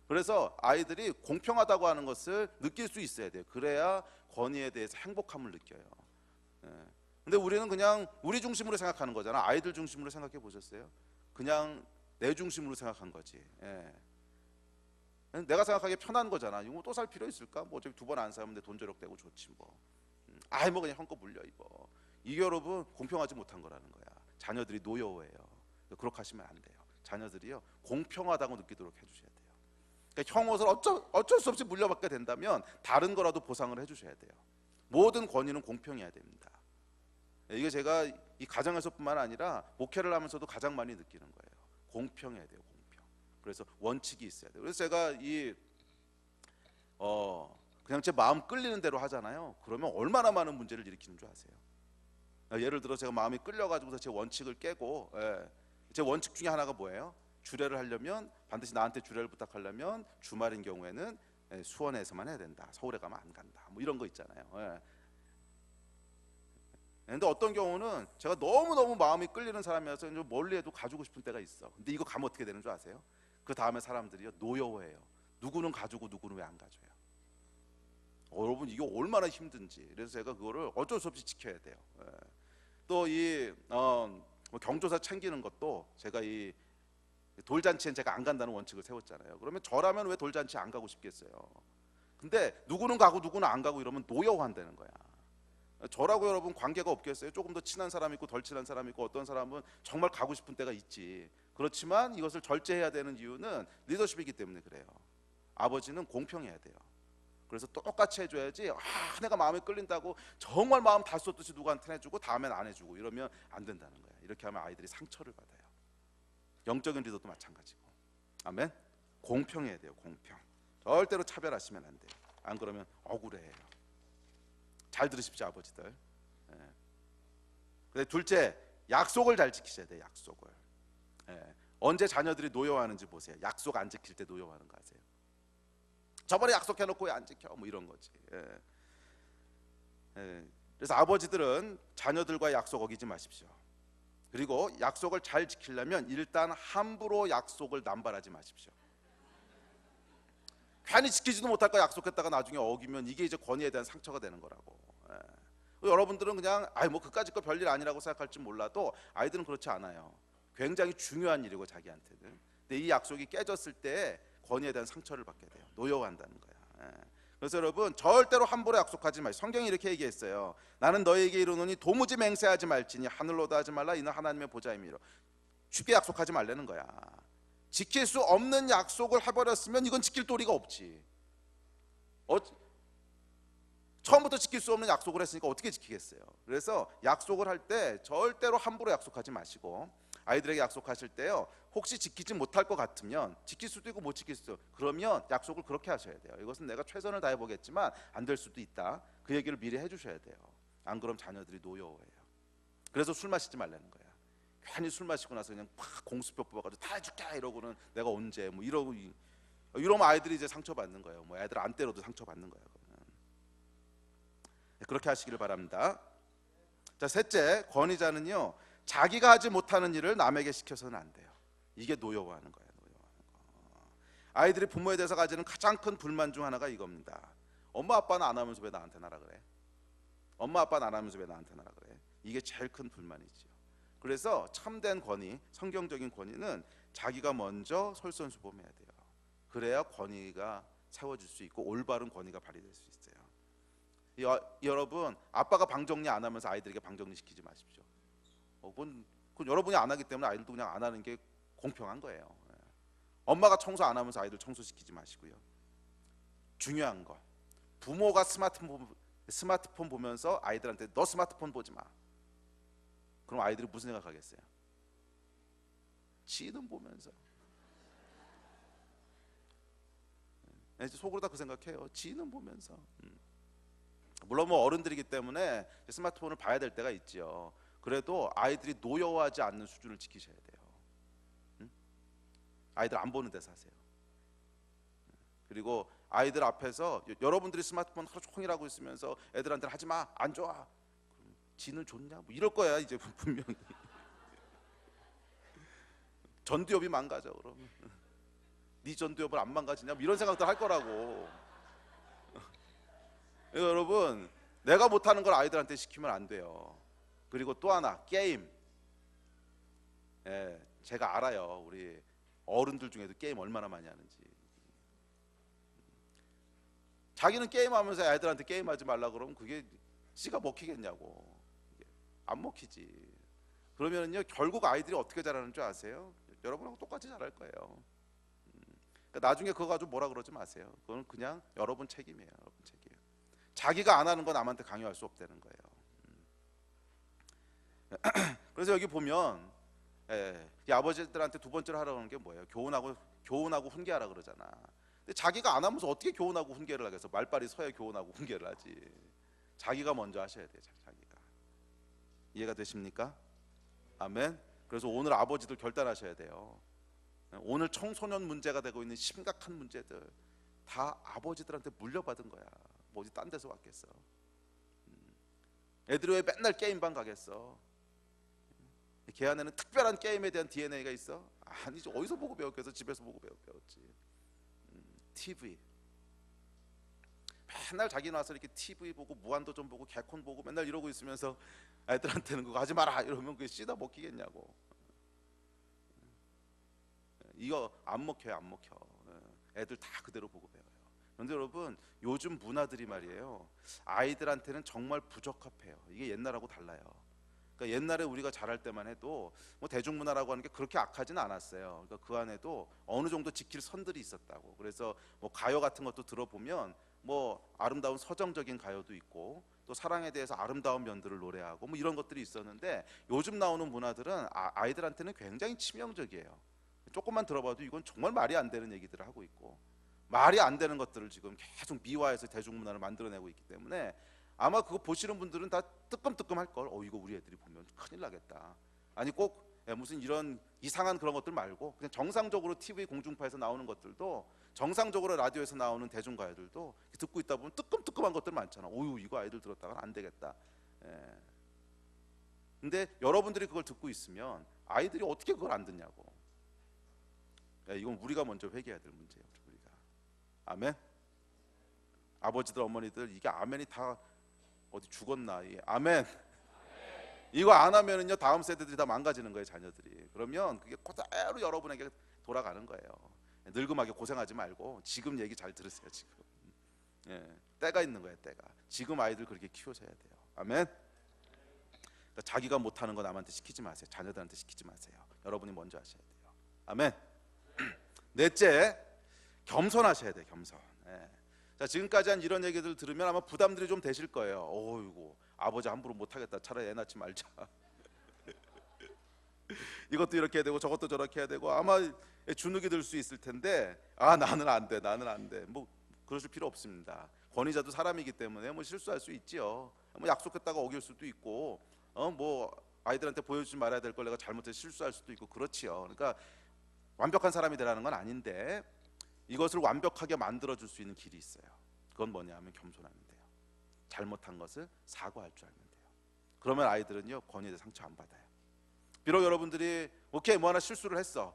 그래서 아이들이 공평하다고 하는 것을 느낄 수 있어야 돼요. 그래야 권위에 대해서 행복함을 느껴요. 근데 우리는 그냥 우리 중심으로 생각하는 거잖아. 아이들 중심으로 생각해 보셨어요? 그냥 내 중심으로 생각한 거지. 내가 생각하기에 편한 거잖아. 이거 또 살 필요 있을까? 뭐 어차피 2번 안 사면 내 돈 저력되고 좋지 뭐. 뭐 그냥 형껏 물려 입어. 이게 여러분 공평하지 못한 거라는 거야. 자녀들이 노여워해요. 그렇게 하시면 안 돼요. 자녀들이요, 공평하다고 느끼도록 해주셔야 돼요. 그러니까 형 옷을 어쩔 수 없이 물려받게 된다면 다른 거라도 보상을 해주셔야 돼요. 모든 권위는 공평해야 됩니다. 이게 제가 이 가정에서뿐만 아니라 목회를 하면서도 가장 많이 느끼는 거예요. 공평해야 돼요. 공평. 그래서 원칙이 있어야 돼요. 그래서 제가 그냥 제 마음 끌리는 대로 하잖아요. 그러면 얼마나 많은 문제를 일으키는 줄 아세요? 예를 들어 제가 마음이 끌려가지고서 제 원칙을 깨고, 제 원칙 중에 하나가 뭐예요? 주례를 하려면 반드시 나한테 주례를 부탁하려면 주말인 경우에는 수원에서만 해야 된다. 서울에 가면 안 간다. 뭐 이런 거 있잖아요. 예. 근데 어떤 경우는 제가 너무너무 마음이 끌리는 사람이어서 멀리 해도 가주고 싶은 때가 있어. 근데 이거 가면 어떻게 되는 줄 아세요? 그 다음에 사람들이요 노여워해요. 누구는 가주고 누구는 왜 안 가줘요? 여러분 이게 얼마나 힘든지. 그래서 제가 그거를 어쩔 수 없이 지켜야 돼요. 또 이 경조사 챙기는 것도 제가 이 돌잔치엔 제가 안 간다는 원칙을 세웠잖아요. 그러면 저라면 왜 돌잔치 안 가고 싶겠어요? 근데 누구는 가고 누구는 안 가고 이러면 노여워한다는 거야. 저라고 여러분 관계가 없겠어요? 조금 더 친한 사람 있고 덜 친한 사람 있고 어떤 사람은 정말 가고 싶은 때가 있지. 그렇지만 이것을 절제해야 되는 이유는 리더십이기 때문에 그래요. 아버지는 공평해야 돼요. 그래서 똑같이 해줘야지. 내가 마음에 끌린다고 정말 마음 다 쏟듯이 누구한테 해주고 다음엔 안 해주고 이러면 안 된다는 거야. 이렇게 하면 아이들이 상처를 받아요. 영적인 리더도 마찬가지고. 아멘. 공평해야 돼요. 공평. 절대로 차별하시면 안 돼요. 안 그러면 억울해요. 잘 들으십시오 아버지들. 근데 둘째, 약속을 잘 지키셔야 돼요. 약속을. 언제 자녀들이 노여워하는지 보세요. 약속 안 지킬 때 노여워하는 거 아세요? 저번에 약속해놓고 왜 안 지켜? 뭐 이런 거지. 그래서 아버지들은 자녀들과 약속 어기지 마십시오. 그리고 약속을 잘 지키려면 일단 함부로 약속을 남발하지 마십시오. 괜히 지키지도 못할 거 약속했다가 나중에 어기면 이게 이제 권위에 대한 상처가 되는 거라고. 여러분들은 그냥 뭐 그까짓 거 별일 아니라고 생각할지 몰라도 아이들은 그렇지 않아요. 굉장히 중요한 일이고 자기한테는. 근데 이 약속이 깨졌을 때 권위에 대한 상처를 받게 돼요. 노여워한다는 거야. 그래서 여러분 절대로 함부로 약속하지 마세요. 성경이 이렇게 얘기했어요. 나는 너에게 이르노니 도무지 맹세하지 말지니 하늘로도 하지 말라. 이는 하나님의 보좌임이라. 쉽게 약속하지 말라는 거야. 지킬 수 없는 약속을 해버렸으면 이건 지킬 도리가 없지. 처음부터 지킬 수 없는 약속을 했으니까 어떻게 지키겠어요? 그래서 약속을 할 때 절대로 함부로 약속하지 마시고, 아이들에게 약속하실 때요, 혹시 지키지 못할 것 같으면, 지킬 수도 있고 못 지킬 수도 있고, 그러면 약속을 그렇게 하셔야 돼요. 이것은 내가 최선을 다해 보겠지만 안 될 수도 있다. 그 얘기를 미리 해주셔야 돼요. 안 그럼 자녀들이 노여워해요. 그래서 술 마시지 말라는 거야. 괜히 술 마시고 나서 그냥 팍 공수표 뽑아가지고 다 해줄게 이러고는 내가 언제 뭐 이러면 아이들이 이제 상처받는 거예요. 뭐 애들 안 때려도 상처받는 거예요. 그렇게 하시기를 바랍니다. 자, 셋째, 권위자는요, 자기가 하지 못하는 일을 남에게 시켜서는 안 돼요. 이게 노여워하는 거예요. 아이들이 부모에 대해서 가지는 가장 큰 불만 중 하나가 이겁니다. 엄마 아빠는 안 하면서 왜 나한테 나라 그래? 엄마 아빠는 안 하면서 왜 나한테 나라 그래? 이게 제일 큰 불만이죠. 그래서 참된 권위, 성경적인 권위는 자기가 먼저 솔선수범해야 돼요. 그래야 권위가 세워질 수 있고 올바른 권위가 발휘될 수 있어요. 여러분, 아빠가 방 정리 안 하면서 아이들에게 방 정리 시키지 마십시오. 그건 여러분이 안 하기 때문에 아이들도 그냥 안 하는 게 공평한 거예요. 엄마가 청소 안 하면서 아이들 청소시키지 마시고요. 중요한 거, 부모가 스마트폰 보면서 아이들한테 너 스마트폰 보지 마. 그럼 아이들이 무슨 생각하겠어요? 지는 보면서. 속으로 다 그 생각해요. 지는 보면서. 물론 뭐 어른들이기 때문에 스마트폰을 봐야 될 때가 있죠. 그래도 아이들이 노여워하지 않는 수준을 지키셔야 돼요. 아이들 안 보는 데서 하세요. 그리고 아이들 앞에서 여러분들이 스마트폰 하루 종일 하고 있으면서 애들한테는 하지 마, 안 좋아. 그럼 지는 좋냐? 뭐 이럴 거야 이제 분명히. 전두엽이 망가져 그러면. 네 전두엽을 안 망가지냐? 뭐 이런 생각들 할 거라고. 여러분, 내가 못하는 걸 아이들한테 시키면 안 돼요. 그리고 또 하나, 게임. 제가 알아요. 우리 어른들 중에도 게임 얼마나 많이 하는지. 자기는 게임하면서 애들한테 게임하지 말라 그러면 그게 씨가 먹히겠냐고. 안 먹히지. 그러면요 결국 아이들이 어떻게 자라는 줄 아세요? 여러분하고 똑같이 자랄 거예요. 그러니까 나중에 그거 가지고 뭐라 그러지 마세요. 그건 그냥 여러분 책임이에요. 여러분 책임. 자기가 안 하는 건 남한테 강요할 수 없다는 거예요. 그래서 여기 보면 이 아버지들한테 두 번째로 하라고 하는 게 뭐예요? 교훈하고 훈계하라 그러잖아. 근데 자기가 안 하면서 어떻게 교훈하고 훈계를 하겠어? 말빨이 서야 교훈하고 훈계를 하지. 자기가 먼저 하셔야 돼요. 자기가. 이해가 되십니까? 아멘. 그래서 오늘 아버지들 결단하셔야 돼요. 오늘 청소년 문제가 되고 있는 심각한 문제들 다 아버지들한테 물려받은 거야. 뭐 어디 딴 데서 왔겠어. 애들이 왜 맨날 게임방 가겠어? 걔 안에는 특별한 게임에 대한 DNA가 있어? 아니지. 어디서 보고 배웠겠어? 집에서 보고 배웠지. TV. 맨날 자기 나와서 이렇게 TV 보고 무한도전 보고 개콘 보고 맨날 이러고 있으면서 애들한테는 그거 하지 마라 이러면 그게 씻어 먹히겠냐고. 이거 안 먹혀요, 안 먹혀. 애들 다 그대로 보고 배워요. 그런데 여러분, 요즘 문화들이 말이에요, 아이들한테는 정말 부적합해요. 이게 옛날하고 달라요. 그러니까 옛날에 우리가 자랄 때만 해도 뭐 대중문화라고 하는 게 그렇게 악하지는 않았어요. 그러니까 그 안에도 어느 정도 지킬 선들이 있었다고. 그래서 뭐 가요 같은 것도 들어보면 뭐 아름다운 서정적인 가요도 있고 또 사랑에 대해서 아름다운 면들을 노래하고 뭐 이런 것들이 있었는데, 요즘 나오는 문화들은 아이들한테는 굉장히 치명적이에요. 조금만 들어봐도 이건 정말 말이 안 되는 얘기들을 하고 있고, 말이 안 되는 것들을 지금 계속 미화해서 대중문화를 만들어내고 있기 때문에 아마 그거 보시는 분들은 다 뜨끔뜨끔할 걸. 이거 우리 애들이 보면 큰일 나겠다. 아니 꼭 무슨 이런 이상한 그런 것들 말고 그냥 정상적으로 TV 공중파에서 나오는 것들도, 정상적으로 라디오에서 나오는 대중가요들도 듣고 있다 보면 뜨끔뜨끔한 것들 많잖아. 오유, 이거 아이들 들었다가 안 되겠다. 근데 여러분들이 그걸 듣고 있으면 아이들이 어떻게 그걸 안 듣냐고. 이건 우리가 먼저 회개해야 될 문제예요. 우리가. 아멘. 아버지들 어머니들, 이게 아멘이 다 어디 죽었나. 아멘. 이거 안 하면은요 다음 세대들이 다 망가지는 거예요, 자녀들이. 그러면 그게 그대로 여러분에게 돌아가는 거예요. 늙음하게 고생하지 말고 지금 얘기 잘 들으세요. 지금 때가 있는 거예요. 때가. 지금 아이들 그렇게 키우셔야 돼요. 아멘. 그러니까 자기가 못하는 거 남한테 시키지 마세요. 자녀들한테 시키지 마세요. 여러분이 먼저 하셔야 돼요. 아멘. 넷째, 겸손하셔야 돼요. 겸손. 자, 지금까지 한 이런 얘기들 들으면 아마 부담들이 좀 되실 거예요. 어이구, 아버지 함부로 못하겠다. 차라리 애 낳지 말자. 이것도 이렇게 해야 되고 저것도 저렇게 해야 되고 아마 주눅이 들 수 있을 텐데, 나는 안 돼, 나는 안 돼. 뭐 그러실 필요 없습니다. 권위자도 사람이기 때문에 뭐 실수할 수 있지요. 뭐 약속했다가 어길 수도 있고, 뭐 아이들한테 보여주지 말아야 될 걸 내가 잘못해서 실수할 수도 있고 그렇지요. 그러니까 완벽한 사람이 되라는 건 아닌데, 이것을 완벽하게 만들어줄 수 있는 길이 있어요. 그건 뭐냐면 겸손하면 돼요. 잘못한 것을 사과할 줄 알면 돼요. 그러면 아이들은요 권위에 상처 안 받아요. 비록 여러분들이 오케이 뭐 하나 실수를 했어,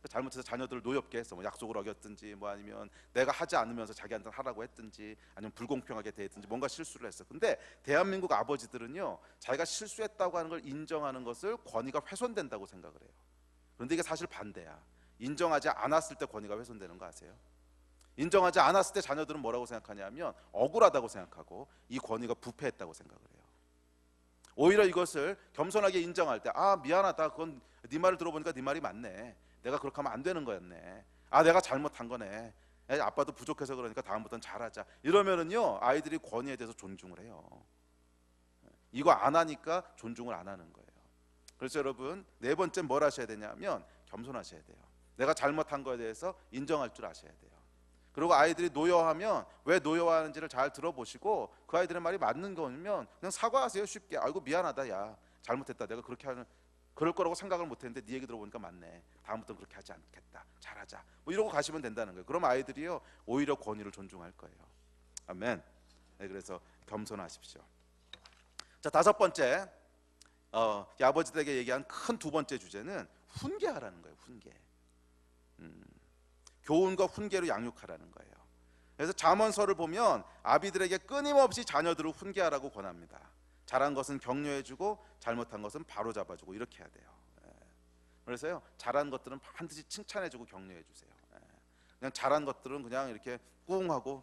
잘못해서 자녀들을 노엽게 했어, 뭐 약속을 어겼든지 뭐 아니면 내가 하지 않으면서 자기한테 하라고 했든지 아니면 불공평하게 대했든지 뭔가 실수를 했어. 근데 대한민국 아버지들은요 자기가 실수했다고 하는 걸 인정하는 것을 권위가 훼손된다고 생각을 해요. 그런데 이게 사실 반대야. 인정하지 않았을 때 권위가 훼손되는 거 아세요? 인정하지 않았을 때 자녀들은 뭐라고 생각하냐면 억울하다고 생각하고 이 권위가 부패했다고 생각을 해요. 오히려 이것을 겸손하게 인정할 때, 미안하다, 그건 네 말을 들어보니까 네 말이 맞네, 내가 그렇게 하면 안 되는 거였네, 내가 잘못한 거네, 아빠도 부족해서 그러니까 다음부터는 잘하자, 이러면은요 아이들이 권위에 대해서 존중을 해요. 이거 안 하니까 존중을 안 하는 거예요. 그래서 여러분, 네 번째 뭘 하셔야 되냐면 겸손하셔야 돼요. 내가 잘못한 거에 대해서 인정할 줄 아셔야 돼요. 그리고 아이들이 노여하면 왜 노여하는지를 잘 들어보시고 그 아이들의 말이 맞는 거면 그냥 사과하세요. 쉽게. 아이고 미안하다, 야 잘못했다, 내가 그렇게 하는 그럴 거라고 생각을 못했는데 네 얘기 들어보니까 맞네, 다음부터는 그렇게 하지 않겠다, 잘하자, 뭐 이러고 가시면 된다는 거예요. 그럼 아이들이요 오히려 권위를 존중할 거예요. 아멘. 그래서 겸손하십시오. 자, 다섯 번째, 이 아버지들에게 얘기한 큰 두 번째 주제는 훈계하라는 거예요. 훈계. 교훈과 훈계로 양육하라는 거예요. 그래서 잠언서를 보면 아비들에게 끊임없이 자녀들을 훈계하라고 권합니다. 잘한 것은 격려해주고 잘못한 것은 바로잡아주고 이렇게 해야 돼요. 그래서요 잘한 것들은 반드시 칭찬해주고 격려해주세요. 그냥 잘한 것들은 그냥 이렇게 꿍하고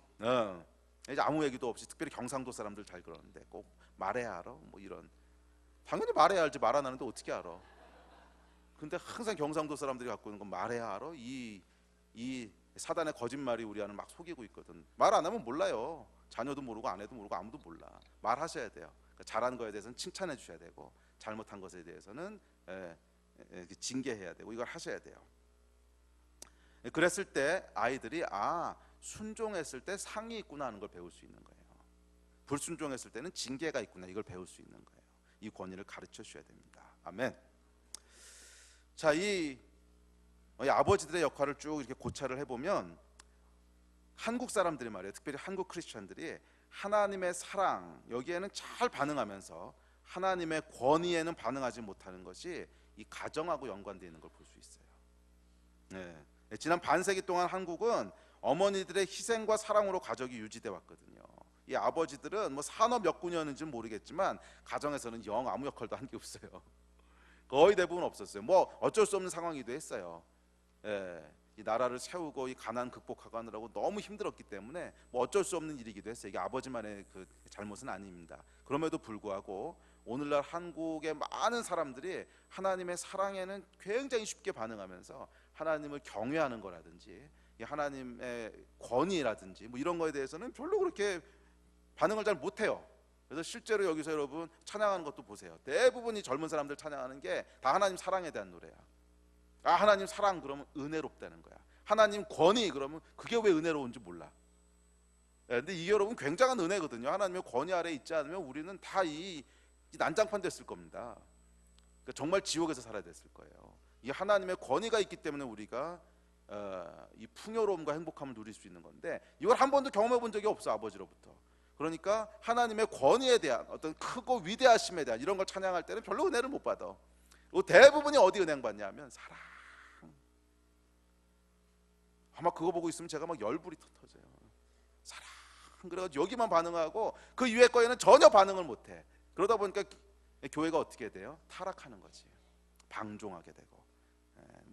이제 아무 얘기도 없이, 특별히 경상도 사람들 잘 그러는데 꼭 말해야 알아, 뭐 이런. 당연히 말해야 알지, 말 안 하는데 어떻게 알아. 근데 항상 경상도 사람들이 갖고 있는 건 말해야 알아, 이 사단의 거짓말이 우리 안을 막 속이고 있거든. 말 안 하면 몰라요. 자녀도 모르고 아내도 모르고 아무도 몰라. 말하셔야 돼요. 그러니까 잘한 거에 대해서는 칭찬해 주셔야 되고 잘못한 것에 대해서는 징계해야 되고 이걸 하셔야 돼요. 그랬을 때 아이들이 순종했을 때 상이 있구나 하는 걸 배울 수 있는 거예요. 불순종했을 때는 징계가 있구나, 이걸 배울 수 있는 거예요. 이 권위를 가르쳐 주셔야 됩니다. 아멘. 자, 이 아버지들의 역할을 쭉 이렇게 고찰을 해보면 한국 사람들이 말이에요, 특별히 한국 크리스천들이 하나님의 사랑 여기에는 잘 반응하면서 하나님의 권위에는 반응하지 못하는 것이 이 가정하고 연관되어 있는 걸 볼 수 있어요. 네. 지난 반세기 동안 한국은 어머니들의 희생과 사랑으로 가족이 유지돼 왔거든요. 이 아버지들은 뭐 산업 몇 군이었는지는 모르겠지만 가정에서는 영 아무 역할도 한 게 없어요. 거의 대부분 없었어요. 뭐 어쩔 수 없는 상황이기도 했어요. 이 나라를 세우고 이 가난 극복하고 하느라고 너무 힘들었기 때문에 뭐 어쩔 수 없는 일이기도 했어요. 이게 아버지만의 그 잘못은 아닙니다. 그럼에도 불구하고 오늘날 한국의 많은 사람들이 하나님의 사랑에는 굉장히 쉽게 반응하면서 하나님을 경외하는 거라든지 이 하나님의 권위라든지 뭐 이런 거에 대해서는 별로 그렇게 반응을 잘 못해요. 그래서 실제로 여기서 여러분 찬양하는 것도 보세요. 대부분이 젊은 사람들 찬양하는 게 다 하나님 사랑에 대한 노래야. 아, 하나님 사랑 그러면 은혜롭다는 거야. 하나님 권위 그러면 그게 왜 은혜로운지 몰라. 근데 이게 여러분 굉장한 은혜거든요. 하나님의 권위 아래 있지 않으면 우리는 다 이 난장판 됐을 겁니다. 그러니까 정말 지옥에서 살아야 됐을 거예요. 이 하나님의 권위가 있기 때문에 우리가 이 풍요로움과 행복함을 누릴 수 있는 건데 이걸 한 번도 경험해 본 적이 없어, 아버지로부터. 그러니까 하나님의 권위에 대한 어떤 크고 위대하심에 대한 이런 걸 찬양할 때는 별로 은혜를 못 받아. 대부분이 어디 은혜 받냐면 사랑. 아마 그거 보고 있으면 제가 막 열불이 터져요. 사랑. 그래가지고 여기만 반응하고 그 이외의 거에는 전혀 반응을 못해. 그러다 보니까 교회가 어떻게 돼요? 타락하는 거지. 방종하게 되고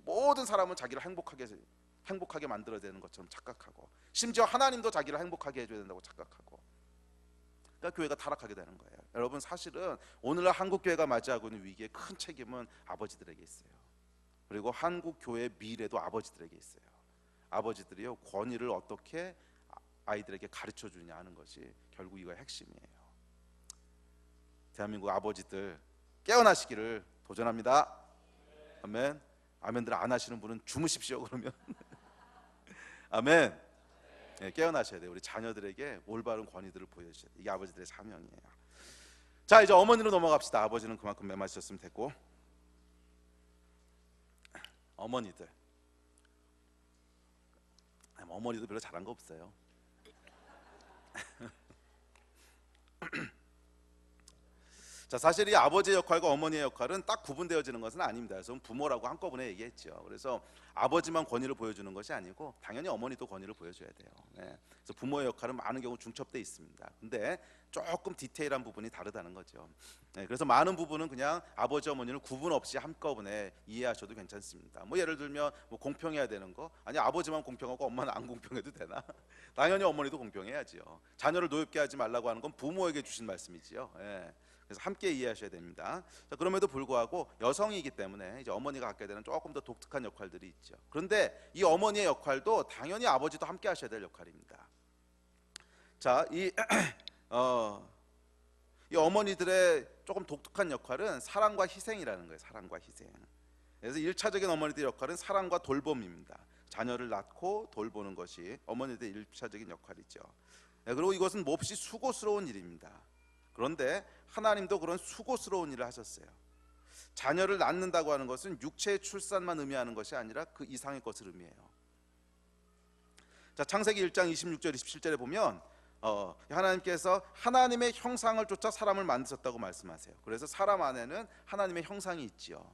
모든 사람은 자기를 행복하게 만들어야 되는 것처럼 착각하고 심지어 하나님도 자기를 행복하게 해줘야 된다고 착각하고 그러니까 교회가 타락하게 되는 거예요. 여러분 사실은 오늘날 한국 교회가 맞이하고 있는 위기의 큰 책임은 아버지들에게 있어요. 그리고 한국 교회의 미래도 아버지들에게 있어요. 아버지들이요 권위를 어떻게 아이들에게 가르쳐 주느냐 하는 것이 결국 이거의 핵심이에요. 대한민국 아버지들 깨어나시기를 도전합니다. 아멘. 아멘들 안 하시는 분은 주무십시오 그러면. 아멘. 네, 깨어나셔야 돼요. 우리 자녀들에게 올바른 권위들을 보여주셔야 돼요. 이게 아버지들의 사명이에요. 자, 이제 어머니로 넘어갑시다. 아버지는 그만큼 매맞으셨으면 됐고 어머니들. 어머니도 별로 잘한 거 없어요. 자, 사실 이 아버지의 역할과 어머니의 역할은 딱 구분되어지는 것은 아닙니다. 그래서 부모라고 한꺼번에 얘기했죠. 그래서 아버지만 권위를 보여주는 것이 아니고 당연히 어머니도 권위를 보여줘야 돼요. 그래서 부모의 역할은 많은 경우 중첩돼 있습니다. 근데 조금 디테일한 부분이 다르다는 거죠. 그래서 많은 부분은 그냥 아버지 어머니를 구분 없이 한꺼번에 이해하셔도 괜찮습니다. 뭐 예를 들면 뭐 공평해야 되는 거, 아니 아버지만 공평하고 엄마는 안 공평해도 되나? 당연히 어머니도 공평해야지요. 자녀를 노엽게 하지 말라고 하는 건 부모에게 주신 말씀이지요. 그래서 함께 이해하셔야 됩니다. 자, 그럼에도 불구하고 여성이기 때문에 이제 어머니가 갖게 되는 조금 더 독특한 역할들이 있죠. 그런데 이 어머니의 역할도 당연히 아버지도 함께 하셔야 될 역할입니다. 자, 이 어머니들의 조금 독특한 역할은 사랑과 희생이라는 거예요. 사랑과 희생. 그래서 1차적인 어머니들의 역할은 사랑과 돌봄입니다. 자녀를 낳고 돌보는 것이 어머니들의 1차적인 역할이죠. 그리고 이것은 몹시 수고스러운 일입니다. 그런데 하나님도 그런 수고스러운 일을 하셨어요. 자녀를 낳는다고 하는 것은 육체의 출산만 의미하는 것이 아니라 그 이상의 것을 의미해요. 자, 창세기 1장 26절 27절에 보면 하나님께서 하나님의 형상을 쫓아 사람을 만드셨다고 말씀하세요. 그래서 사람 안에는 하나님의 형상이 있지요.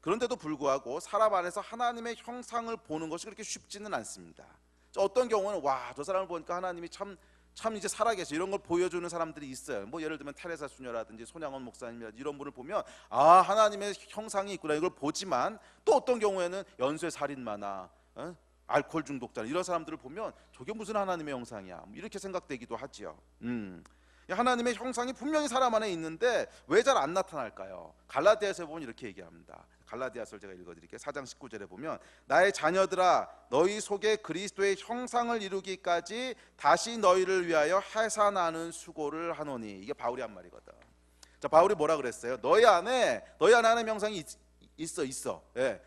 그런데도 불구하고 사람 안에서 하나님의 형상을 보는 것이 그렇게 쉽지는 않습니다. 어떤 경우는 와, 저 사람을 보니까 하나님이 참 이제 살아계셔 이런 걸 보여주는 사람들이 있어요. 뭐 예를 들면 테레사 수녀라든지 손양원 목사님이라든지 이런 분을 보면 아, 하나님의 형상이 있구나 이걸 보지만 또 어떤 경우에는 연쇄 살인마나 알코올 중독자 이런 사람들을 보면 저게 무슨 하나님의 형상이야 뭐 이렇게 생각되기도 하지요. 하나님의 형상이 분명히 사람 안에 있는데 왜 잘 안 나타날까요? 갈라디아서에 보면 이렇게 얘기합니다. 갈라디아서를 제가 읽어드릴게요. 4장 19절에 보면 나의 자녀들아 너희 속에 그리스도의 형상을 이루기까지 다시 너희를 위하여 해산하는 수고를 하노니. 이게 바울이 한 말이거든. 자, 바울이 뭐라 그랬어요? 너희 안에 하나님의 형상이 있어.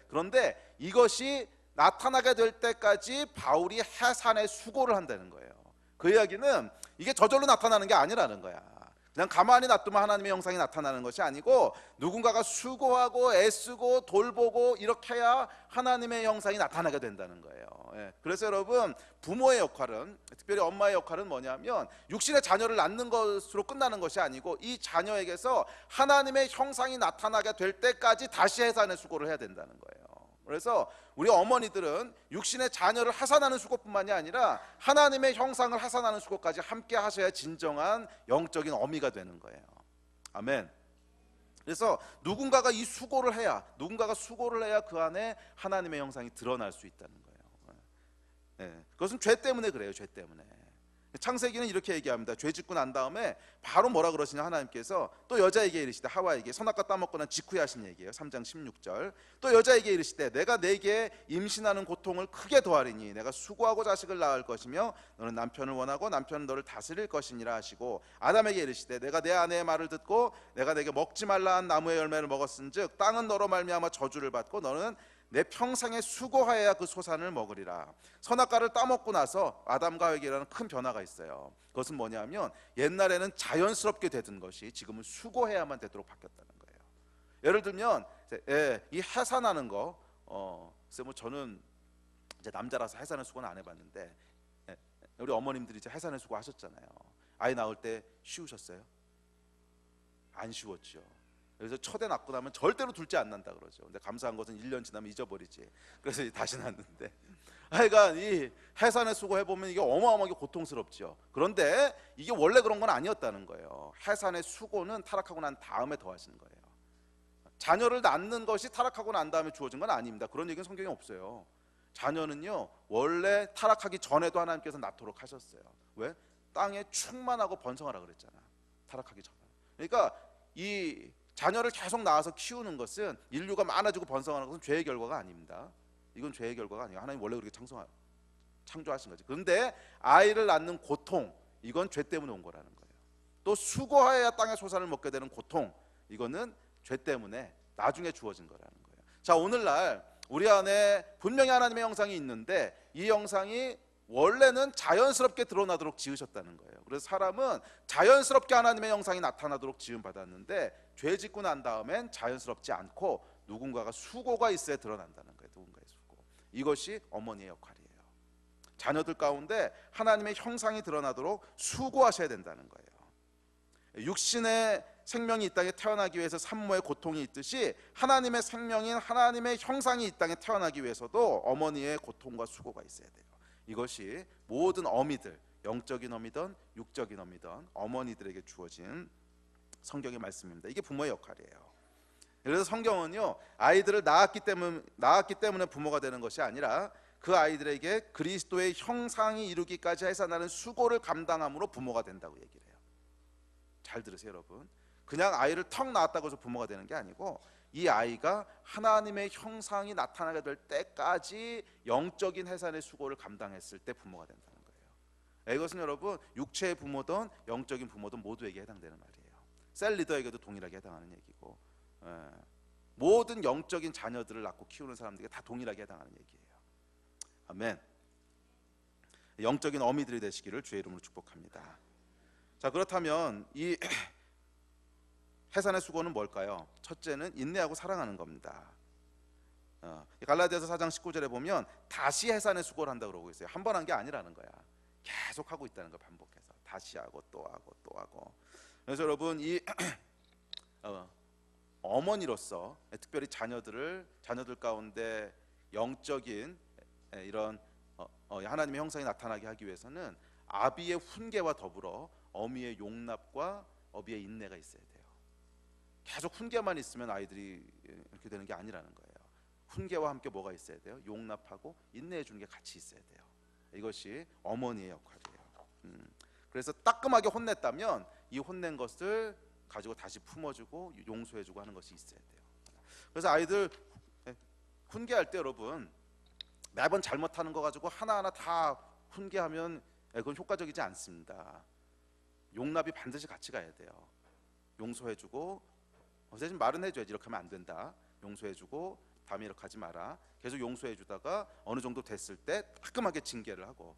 그런데 이것이 나타나게 될 때까지 바울이 해산의 수고를 한다는 거예요. 그 이야기는 이게 저절로 나타나는 게 아니라는 거야. 그냥 가만히 놔두면 하나님의 형상이 나타나는 것이 아니고 누군가가 수고하고 애쓰고 돌보고 이렇게 해야 하나님의 형상이 나타나게 된다는 거예요. 예. 그래서 여러분, 부모의 역할은, 특별히 엄마의 역할은 뭐냐면 육신의 자녀를 낳는 것으로 끝나는 것이 아니고 이 자녀에게서 하나님의 형상이 나타나게 될 때까지 다시 해산의 수고를 해야 된다는 거예요. 그래서 우리 어머니들은 육신의 자녀를 하산하는 수고뿐만이 아니라 하나님의 형상을 하산하는 수고까지 함께 하셔야 진정한 영적인 어미가 되는 거예요. 아멘. 그래서 누군가가 이 수고를 해야, 누군가가 수고를 해야 그 안에 하나님의 형상이 드러날 수 있다는 거예요. 네, 그것은 죄 때문에 그래요. 죄 때문에. 창세기는 이렇게 얘기합니다. 죄 짓고 난 다음에 바로 뭐라 그러시냐, 하나님께서 또 여자에게 이르시되, 하와에게 선악과 따먹고 난 직후에 하신 얘기예요. 3장 16절. 또 여자에게 이르시되 내가 네게 임신하는 고통을 크게 더하리니 내가 수고하고 자식을 낳을 것이며 너는 남편을 원하고 남편은 너를 다스릴 것이니라 하시고, 아담에게 이르시되 내가 내 아내의 말을 듣고 내가 내게 먹지 말라 한 나무의 열매를 먹었은즉 땅은 너로 말미암아 저주를 받고 너는 내 평생에 수고하여야 그 소산을 먹으리라. 선악과를 따먹고 나서 아담과 하와에게라는 큰 변화가 있어요. 그것은 뭐냐면 옛날에는 자연스럽게 되던 것이 지금은 수고해야만 되도록 바뀌었다는 거예요. 예를 들면 이 해산하는 거, 글쎄 뭐 저는 이제 남자라서 해산의 수고는 안 해봤는데, 우리 어머님들이 이제 해산의 수고 하셨잖아요. 아이 낳을 때 쉬우셨어요? 안 쉬웠죠. 그래서 첫애 낳고 나면 절대로 둘째 안 난다 그러죠. 근데 감사한 것은 1년 지나면 잊어버리지. 그래서 다시 낳는데, 하여간 이 해산의 수고 해보면 이게 어마어마하게 고통스럽죠. 그런데 이게 원래 그런 건 아니었다는 거예요. 해산의 수고는 타락하고 난 다음에 더하시는 거예요. 자녀를 낳는 것이 타락하고 난 다음에 주어진 건 아닙니다. 그런 얘기는 성경에 없어요. 자녀는요 원래 타락하기 전에도 하나님께서 낳도록 하셨어요. 왜? 땅에 충만하고 번성하라 그랬잖아, 타락하기 전에. 그러니까 이 자녀를 계속 낳아서 키우는 것은, 인류가 많아지고 번성하는 것은 죄의 결과가 아닙니다. 이건 죄의 결과가 아니에요. 하나님 원래 그렇게 창조하신 거지. 그런데 아이를 낳는 고통, 이건 죄 때문에 온 거라는 거예요. 또 수고하여야 땅의 소산을 먹게 되는 고통, 이거는 죄 때문에 나중에 주어진 거라는 거예요. 자, 오늘날 우리 안에 분명히 하나님의 형상이 있는데 이 형상이 원래는 자연스럽게 드러나도록 지으셨다는 거예요. 그래서 사람은 자연스럽게 하나님의 형상이 나타나도록 지음 받았는데, 죄 짓고 난 다음엔 자연스럽지 않고 누군가가 수고가 있어야 드러난다는 거예요. 누군가의 수고. 이것이 어머니의 역할이에요. 자녀들 가운데 하나님의 형상이 드러나도록 수고하셔야 된다는 거예요. 육신의 생명이 이 땅에 태어나기 위해서 산모의 고통이 있듯이 하나님의 생명인 하나님의 형상이 이 땅에 태어나기 위해서도 어머니의 고통과 수고가 있어야 돼요. 이것이 모든 어미들, 영적인 어미든 육적인 어미든 어머니들에게 주어진 성경의 말씀입니다. 이게 부모의 역할이에요. 그래서 성경은요, 아이들을 낳았기 때문에 부모가 되는 것이 아니라 그 아이들에게 그리스도의 형상이 이루기까지 해산하는 수고를 감당함으로 부모가 된다고 얘기를 해요. 잘 들으세요, 여러분. 그냥 아이를 턱 낳았다고 해서 부모가 되는 게 아니고, 이 아이가 하나님의 형상이 나타나게 될 때까지 영적인 해산의 수고를 감당했을 때 부모가 된다는 거예요. 이것은 여러분, 육체의 부모든 영적인 부모든 모두에게 해당되는 말이에요. 셀 리더에게도 동일하게 해당하는 얘기고, 모든 영적인 자녀들을 낳고 키우는 사람들에게 다 동일하게 해당하는 얘기예요. 아멘. 영적인 어미들이 되시기를 주의 이름으로 축복합니다. 자, 그렇다면 이 해산의 수고는 뭘까요? 첫째는 인내하고 사랑하는 겁니다. 갈라디아서 4장 19절에 보면 다시 해산의 수고를 한다고 그러고 있어요. 한 번 한 게 아니라는 거야. 계속 하고 있다는 거, 반복해서 다시 하고 또 하고 또 하고. 그래서 여러분, 이 어머니로서 특별히 자녀들 가운데 영적인 이런 하나님의 형상이 나타나게 하기 위해서는 아비의 훈계와 더불어 어미의 용납과 어비의 인내가 있어야 돼요. 계속 훈계만 있으면 아이들이 이렇게 되는 게 아니라는 거예요. 훈계와 함께 뭐가 있어야 돼요? 용납하고 인내해 주는 게 같이 있어야 돼요. 이것이 어머니의 역할이에요. 그래서 따끔하게 혼냈다면 이 혼낸 것을 가지고 다시 품어주고 용서해주고 하는 것이 있어야 돼요. 그래서 아이들 훈계할 때 여러분, 매번 잘못하는 거 가지고 하나하나 다 훈계하면 그건 효과적이지 않습니다. 용납이 반드시 같이 가야 돼요. 용서해주고, 대신 말은 해줘야지. 이렇게 하면 안 된다. 용서해주고, 다음에 이렇게 하지 마라. 계속 용서해주다가 어느 정도 됐을 때 따끔하게 징계를 하고,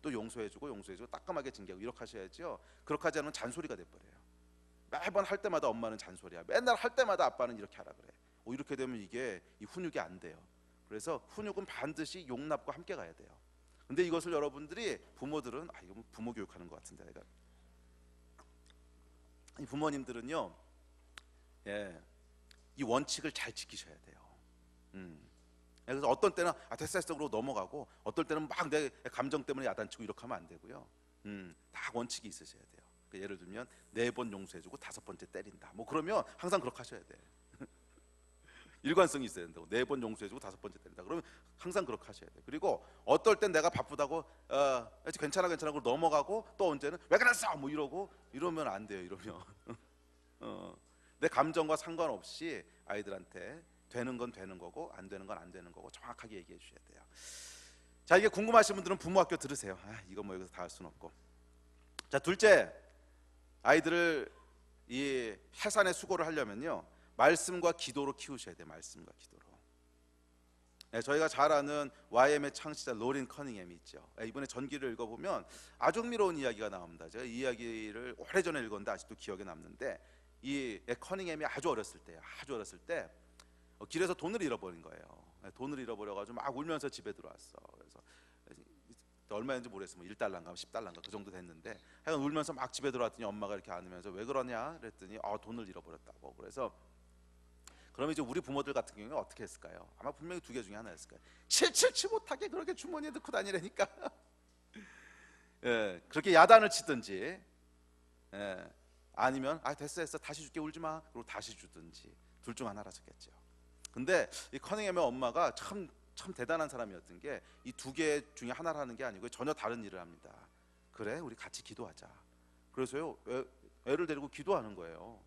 또 용서해주고 따끔하게 징계하고, 이렇게 하셔야죠. 그렇게 하지 않으면 잔소리가 돼버려요. 매번 할 때마다 엄마는 잔소리야. 맨날 할 때마다 아빠는 이렇게 하라 그래. 이렇게 되면 이게 이 훈육이 안 돼요. 그래서 훈육은 반드시 용납과 함께 가야 돼요. 근데 이것을 여러분들이 부모들은 이거 뭐 부모 교육하는 것 같은데, 내가 이 부모님들은요, 이 원칙을 잘 지키셔야 돼요. 그래서 어떤 때는 됐어 넘어가고, 어떨 때는 막 내 감정 때문에 야단치고 이렇게 하면 안 되고요. 다 원칙이 있으셔야 돼요. 예를 들면 4번 용서해주고 5번째 때린다. 뭐 그러면 항상 그렇게 하셔야 돼. 일관성이 있어야 된다고. 4번 용서해주고 5번째 때린다. 그러면 항상 그렇게 하셔야 돼. 그리고 어떨 땐 내가 바쁘다고 괜찮아 그러고 넘어가고, 또 언제는 왜 그랬어 뭐 이러면 안 돼요. 이러면 내 감정과 상관없이 아이들한테 되는 건 되는 거고 안 되는 건 안 되는 거고 정확하게 얘기해 주셔야 돼요. 자, 이게 궁금하신 분들은 부모학교 들으세요. 이거 뭐 여기서 다 할 수는 없고. 자, 둘째, 아이들을 이 해산의 수고를 하려면요, 말씀과 기도로 키우셔야 돼요. 말씀과 기도로. 저희가 잘 아는 YM의 창시자 로린 커닝햄이 있죠. 이번에 전기를 읽어보면 아주 흥미로운 이야기가 나옵니다. 제가 이 이야기를 오래전에 읽었는데 아직도 기억에 남는데, 이 커닝햄이 아주 어렸을 때 길에서 돈을 잃어버린 거예요. 돈을 잃어버려가지고 막 울면서 집에 들어왔어. 그래서 얼마였는지 모르겠어. 뭐 1달러인가 10달러인가 그 정도 됐는데, 하여간 울면서 막 집에 들어왔더니 엄마가 이렇게 안으면서 왜 그러냐 그랬더니 돈을 잃어버렸다고. 그래서 그러면 이제 우리 부모들 같은 경우는 어떻게 했을까요? 아마 분명히 2개 중에 하나였을 거예요. 칠칠치 못하게 그렇게 주머니에 넣고 다니라니까. 그렇게 야단을 치든지, 아니면 됐어 다시 줄게 울지 마 그리고 다시 주든지, 둘 중 하나라셨겠죠. 근데 이 커닝햄의 엄마가 참 대단한 사람이었던 게, 이 2개 중에 하나를 하는 게 아니고 전혀 다른 일을 합니다. 그래, 우리 같이 기도하자. 그래서요, 애를 데리고 기도하는 거예요.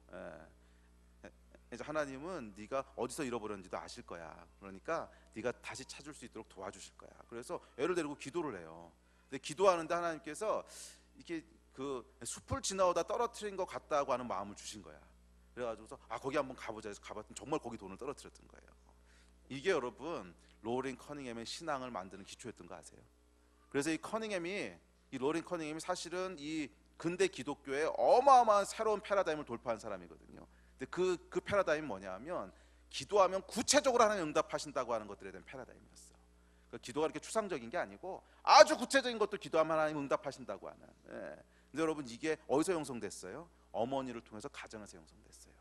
이제 하나님은 네가 어디서 잃어버렸는지도 아실 거야. 그러니까 네가 다시 찾을 수 있도록 도와주실 거야. 그래서 애를 데리고 기도를 해요. 근데 기도하는데 하나님께서 이렇게 그 숲을 지나오다 떨어뜨린 것 같다고 하는 마음을 주신 거야. 그래가지고서 거기 한번 가보자 해서 가봤더니 정말 거기 돈을 떨어뜨렸던 거예요. 이게 여러분 로린 커닝햄의 신앙을 만드는 기초였던 거 아세요? 그래서 이 로린 커닝햄이 사실은 이 근대 기독교의 어마어마한 새로운 패러다임을 돌파한 사람이거든요. 근데 그 패러다임이 뭐냐면, 기도하면 구체적으로 하나님 응답하신다고 하는 것들에 대한 패러다임이었어. 그러니까 기도가 이렇게 추상적인 게 아니고 아주 구체적인 것도 기도하면 하나님 응답하신다고 하는. 근데 여러분 이게 어디서 형성됐어요? 어머니를 통해서 가정에서 형성됐어요.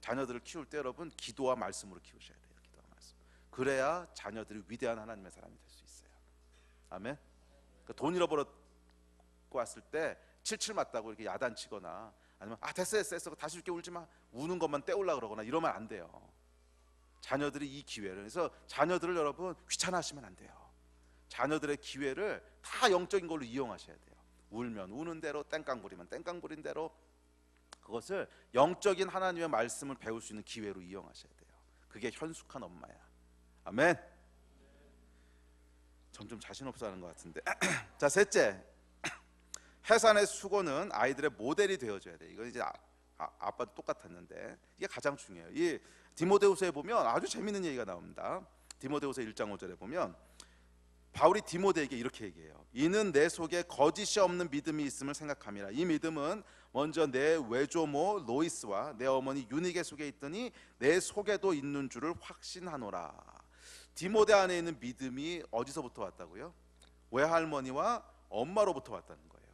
자녀들을 키울 때 여러분 기도와 말씀으로 키우셔야 돼요. 기도와 말씀. 그래야 자녀들이 위대한 하나님의 사람이 될 수 있어요. 아멘. 그러니까 돈 잃어버렸고 왔을 때 칠칠 맞다고 이렇게 야단치거나, 아니면 됐어 다시 줄게 울지 마 우는 것만 떼우려 그러거나 이러면 안 돼요. 자녀들이 이 기회를, 그래서 자녀들을 여러분 귀찮아하시면 안 돼요. 자녀들의 기회를 다 영적인 걸로 이용하셔야 돼요. 울면 우는 대로, 땡깡 부리면 땡깡 부린 대로, 그것을 영적인 하나님의 말씀을 배울 수 있는 기회로 이용하셔야 돼요. 그게 현숙한 엄마야. 아멘. 점점 자신 없어 하는 것 같은데. 자, 셋째, 해산의 수고는 아이들의 모델이 되어줘야 돼. 이건 이제 아빠도 똑같았는데 이게 가장 중요해요. 이 디모데후서에 보면 아주 재밌는 얘기가 나옵니다. 디모데후서 1장 5절에 보면 바울이 디모데에게 이렇게 얘기해요. 이는 내 속에 거짓이 없는 믿음이 있음을 생각함이라. 이 믿음은 먼저 내 외조모 로이스와 내 어머니 유니게 속에 있더니 내 속에도 있는 줄을 확신하노라. 디모데 안에 있는 믿음이 어디서부터 왔다고요? 외할머니와 엄마로부터 왔다는 거예요.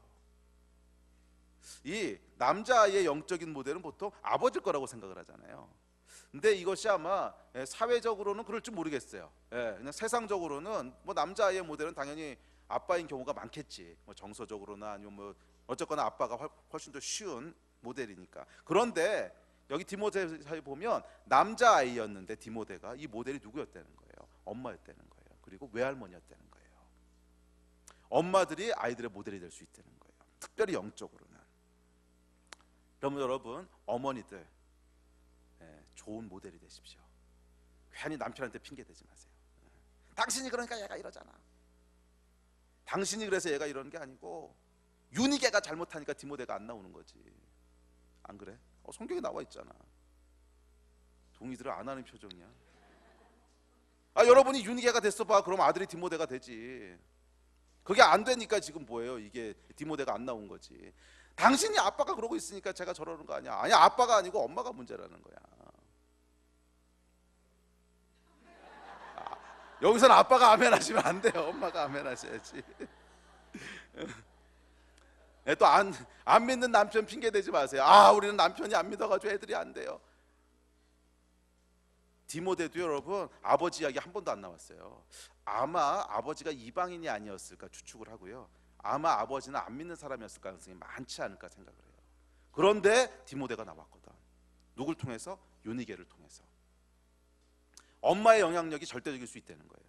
이 남자아이의 영적인 모델은 보통 아버지일 거라고 생각을 하잖아요. 근데 이것이 아마 사회적으로는 그럴지 모르겠어요. 그냥 세상적으로는 뭐 남자아이의 모델은 당연히 아빠인 경우가 많겠지. 뭐 정서적으로나 아니면 뭐 어쨌거나 아빠가 훨씬 더 쉬운 모델이니까. 그런데 여기 디모데에 보면 남자아이였는데 디모데가 이 모델이 누구였다는 거예요? 엄마였다는 거예요. 그리고 외할머니였다는 거예요. 엄마들이 아이들의 모델이 될 수 있다는 거예요. 특별히 영적으로는. 그러면 여러분 어머니들 좋은 모델이 되십시오. 괜히 남편한테 핑계 대지 마세요. 당신이 그러니까 얘가 이러잖아. 당신이 그래서 얘가 이러는 게 아니고 유니게가 잘못하니까 디모데가 안 나오는 거지. 안 그래? 성경에 나와 있잖아. 동의들을 안 하는 표정이야. 여러분이 유니게가 됐어 봐. 그럼 아들이 디모데가 되지. 그게 안 되니까 지금 뭐예요? 이게 디모데가 안 나온 거지. 당신이 아빠가 그러고 있으니까 제가 저러는 거 아니야. 아니, 아빠가 아니고 엄마가 문제라는 거야. 여기서는 아빠가 아멘 하시면 안 돼요. 엄마가 아멘 하셔야지. 또 안 믿는 남편 핑계 대지 마세요. 우리는 남편이 안 믿어가지고 애들이 안 돼요. 디모데도 여러분 아버지 이야기 한 번도 안 나왔어요. 아마 아버지가 이방인이 아니었을까 추측을 하고요. 아마 아버지는 안 믿는 사람이었을 가능성이 많지 않을까 생각을 해요. 그런데 디모데가 나왔거든. 누굴 통해서? 유니게를 통해서. 엄마의 영향력이 절대적일 수 있다는 거예요.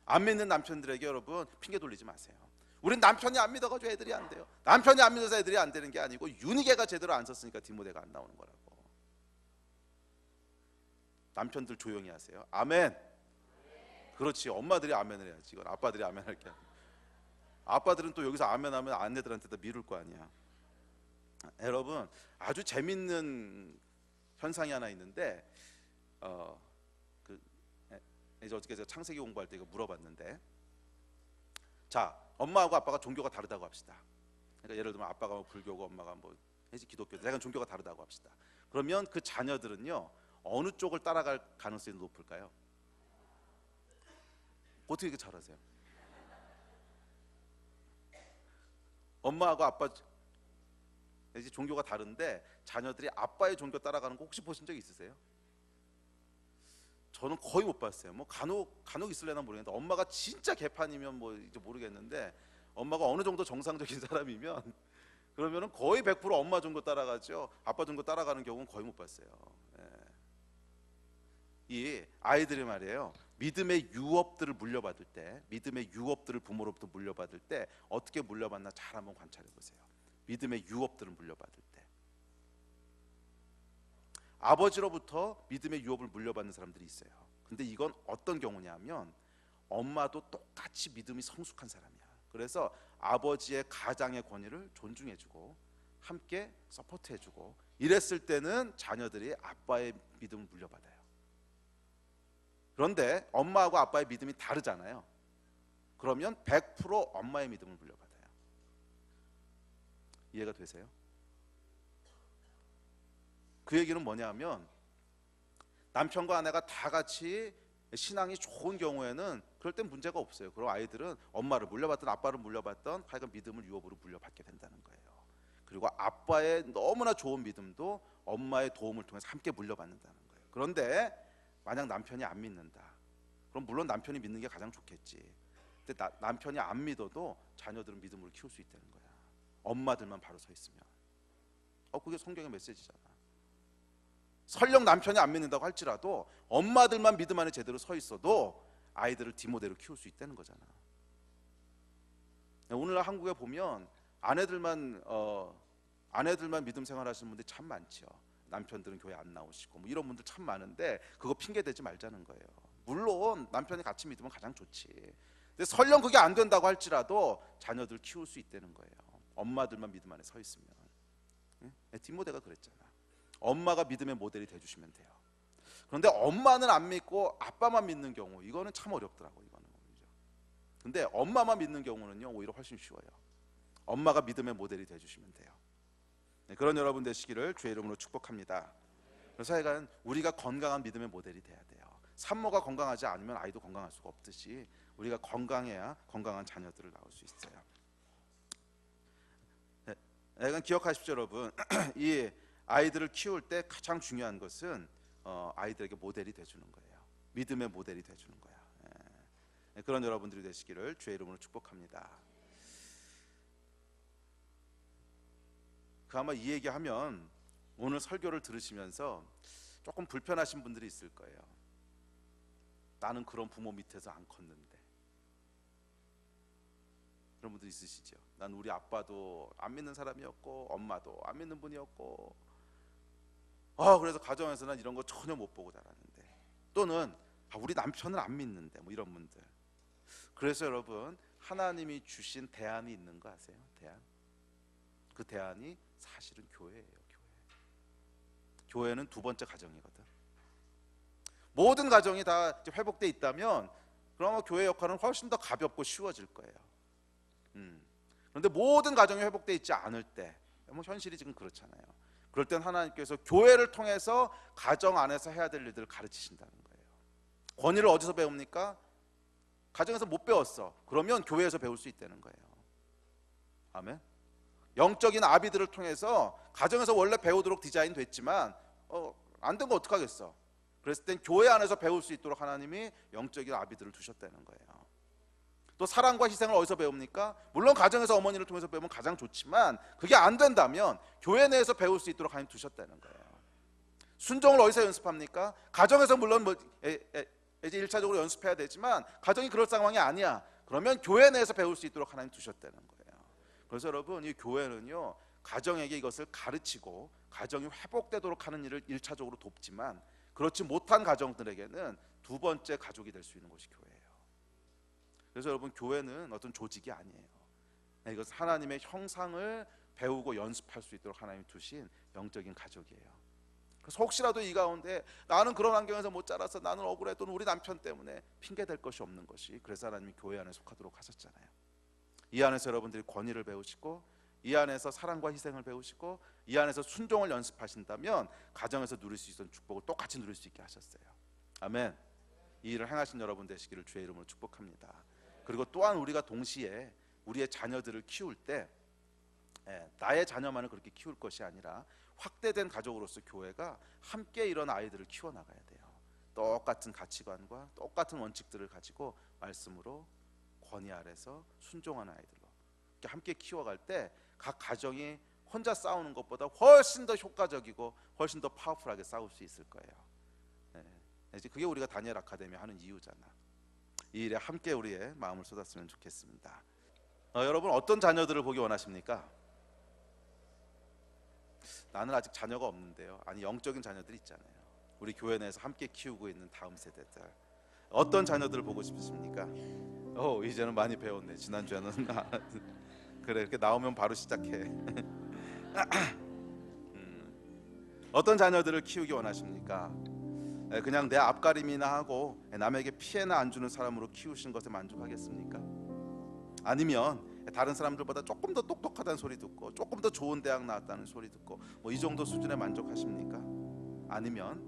안 믿는 남편들에게 여러분 핑계 돌리지 마세요. 우린 남편이 안 믿어가지고 애들이 안 돼요. 남편이 안 믿어서 애들이 안 되는 게 아니고 유니게가 제대로 안 썼으니까 디모데가 안 나오는 거라고. 남편들 조용히 하세요. 아멘. 그렇지. 엄마들이 아멘을 해야지. 이건 아빠들이 아멘할 게 아니야. 아빠들은 또 여기서 아멘하면 아내들한테 다 미룰 거 아니야. 여러분 아주 재밌는 현상이 하나 있는데 이제 어저께 제가 창세기 공부할 때 이거 물어봤는데, 자, 엄마하고 아빠가 종교가 다르다고 합시다. 그러니까 예를 들면 아빠가 불교고 엄마가 기독교, 약간 종교가 다르다고 합시다. 그러면 그 자녀들은요 어느 쪽을 따라갈 가능성이 높을까요? 어떻게 이렇게 잘하세요? 엄마하고 아빠 이제 종교가 다른데 자녀들이 아빠의 종교 따라가는 거 혹시 보신 적 있으세요? 저는 거의 못 봤어요. 간혹 있을래나 모르겠는데, 엄마가 진짜 개판이면 이제 모르겠는데, 엄마가 어느 정도 정상적인 사람이면 그러면은 거의 100% 엄마 종교 따라가죠. 아빠 종교 따라가는 경우는 거의 못 봤어요. 이 아이들이 말이에요, 믿음의 유업들을 물려받을 때, 믿음의 유업들을 부모로부터 물려받을 때 어떻게 물려받나 잘 한번 관찰해 보세요. 믿음의 유업들을 물려받을 때 아버지로부터 믿음의 유업을 물려받는 사람들이 있어요. 근데 이건 어떤 경우냐면 엄마도 똑같이 믿음이 성숙한 사람이야. 그래서 아버지의 가장의 권위를 존중해주고 함께 서포트해주고 이랬을 때는 자녀들이 아빠의 믿음을 물려받아요. 그런데 엄마하고 아빠의 믿음이 다르잖아요. 그러면 100% 엄마의 믿음을 물려받아요. 이해가 되세요? 그 얘기는 뭐냐면 남편과 아내가 다 같이 신앙이 좋은 경우에는 그럴 땐 문제가 없어요. 그럼 아이들은 엄마를 물려받던 아빠를 물려받던 하여간 믿음을 유업으로 물려받게 된다는 거예요. 그리고 아빠의 너무나 좋은 믿음도 엄마의 도움을 통해서 함께 물려받는다는 거예요. 그런데 만약 남편이 안 믿는다, 그럼 물론 남편이 믿는 게 가장 좋겠지. 근데 남편이 안 믿어도 자녀들은 믿음으로 키울 수 있다는 거야. 엄마들만 바로 서 있으면. 그게 성경의 메시지잖아. 설령 남편이 안 믿는다고 할지라도 엄마들만 믿음 안에 제대로 서 있어도 아이들을 디모데로 키울 수 있다는 거잖아. 오늘날 한국에 보면 아내들만 믿음 생활하시는 분들이 참 많죠. 남편들은 교회 안 나오시고 이런 분들 참 많은데 그거 핑계 대지 말자는 거예요. 물론 남편이 같이 믿으면 가장 좋지. 근데 설령 그게 안 된다고 할지라도 자녀들 키울 수 있다는 거예요. 엄마들만 믿음 안에 서 있으면. 디모데가 그랬잖아. 엄마가 믿음의 모델이 돼주시면 돼요. 그런데 엄마는 안 믿고 아빠만 믿는 경우, 이거는 참 어렵더라고. 이거는. 근데 엄마만 믿는 경우는요 오히려 훨씬 쉬워요. 엄마가 믿음의 모델이 돼주시면 돼요. 그런 여러분 되시기를 주의 이름으로 축복합니다. 그래서 하여간 우리가 건강한 믿음의 모델이 돼야 돼요. 산모가 건강하지 않으면 아이도 건강할 수가 없듯이 우리가 건강해야 건강한 자녀들을 낳을 수 있어요. 약간 기억하십시오 여러분. 이 아이들을 키울 때 가장 중요한 것은 아이들에게 모델이 돼주는 거예요. 믿음의 모델이 돼주는 거야. 그런 여러분들이 되시기를 주의 이름으로 축복합니다. 아마 이 얘기하면 오늘 설교를 들으시면서 조금 불편하신 분들이 있을 거예요. 나는 그런 부모 밑에서 안 컸는데. 그런 분들 있으시죠. 난 우리 아빠도 안 믿는 사람이었고 엄마도 안 믿는 분이었고 그래서 가정에서 난 이런 거 전혀 못 보고 자랐는데, 또는 우리 남편은 안 믿는데 이런 분들. 그래서 여러분 하나님이 주신 대안이 있는 거 아세요? 대안. 그 대안이 사실은 교회예요. 교회는 두 번째 가정이거든. 모든 가정이 다 회복돼 있다면 그러면 교회 역할은 훨씬 더 가볍고 쉬워질 거예요. 그런데 모든 가정이 회복되어 있지 않을 때, 뭐 현실이 지금 그렇잖아요. 그럴 땐 하나님께서 교회를 통해서 가정 안에서 해야 될 일들을 가르치신다는 거예요. 권위를 어디서 배웁니까? 가정에서 못 배웠어. 그러면 교회에서 배울 수 있다는 거예요. 아멘. 영적인 아비들을 통해서 가정에서 원래 배우도록 디자인 됐지만 안 된 거 어떡하겠어. 그랬을 땐 교회 안에서 배울 수 있도록 하나님이 영적인 아비들을 두셨다는 거예요. 또 사랑과 희생을 어디서 배웁니까? 물론 가정에서 어머니를 통해서 배우면 가장 좋지만 그게 안 된다면 교회 내에서 배울 수 있도록 하나님 두셨다는 거예요. 순종을 어디서 연습합니까? 가정에서 물론 이제 1차적으로 연습해야 되지만 가정이 그럴 상황이 아니야. 그러면 교회 내에서 배울 수 있도록 하나님 두셨다는 거예요. 그래서 여러분, 이 교회는요, 가정에게 이것을 가르치고 가정이 회복되도록 하는 일을 1차적으로 돕지만 그렇지 못한 가정들에게는 두 번째 가족이 될 수 있는 곳이 교회예요. 그래서 여러분, 교회는 어떤 조직이 아니에요. 이것은 하나님의 형상을 배우고 연습할 수 있도록 하나님이 두신 영적인 가족이에요. 그래서 혹시라도 이 가운데 나는 그런 환경에서 못 자라서 나는 억울해, 또는 우리 남편 때문에 핑계 댈 것이 없는 것이, 그래서 하나님이 교회 안에 속하도록 하셨잖아요. 이 안에서 여러분들이 권위를 배우시고 이 안에서 사랑과 희생을 배우시고 이 안에서 순종을 연습하신다면 가정에서 누릴 수 있었던 축복을 똑같이 누릴 수 있게 하셨어요. 아멘. 이 일을 행하신 여러분 되시기를 주의 이름으로 축복합니다. 그리고 또한 우리가 동시에 우리의 자녀들을 키울 때 나의 자녀만을 그렇게 키울 것이 아니라 확대된 가족으로서 교회가 함께 이런 아이들을 키워나가야 돼요. 똑같은 가치관과 똑같은 원칙들을 가지고 말씀으로 권위 아래서 순종하는 아이들로 이렇게 함께 키워갈 때 각 가정이 혼자 싸우는 것보다 훨씬 더 효과적이고 훨씬 더 파워풀하게 싸울 수 있을 거예요. 이제 그게 우리가 다니엘 아카데미 하는 이유잖아. 이 일에 함께 우리의 마음을 쏟았으면 좋겠습니다. 여러분, 어떤 자녀들을 보기 원하십니까? 나는 아직 자녀가 없는데요. 아니, 영적인 자녀들 있잖아요. 우리 교회 내에서 함께 키우고 있는 다음 세대들, 어떤 자녀들을 보고 싶으십니까? 이제는 많이 배웠네. 지난주에는 그래, 이렇게 나오면 바로 시작해. 어떤 자녀들을 키우기 원하십니까? 그냥 내 앞가림이나 하고 남에게 피해나 안 주는 사람으로 키우신 것에 만족하겠습니까? 아니면 다른 사람들보다 조금 더 똑똑하다는 소리 듣고 조금 더 좋은 대학 나왔다는 소리 듣고 뭐 이 정도 수준에 만족하십니까? 아니면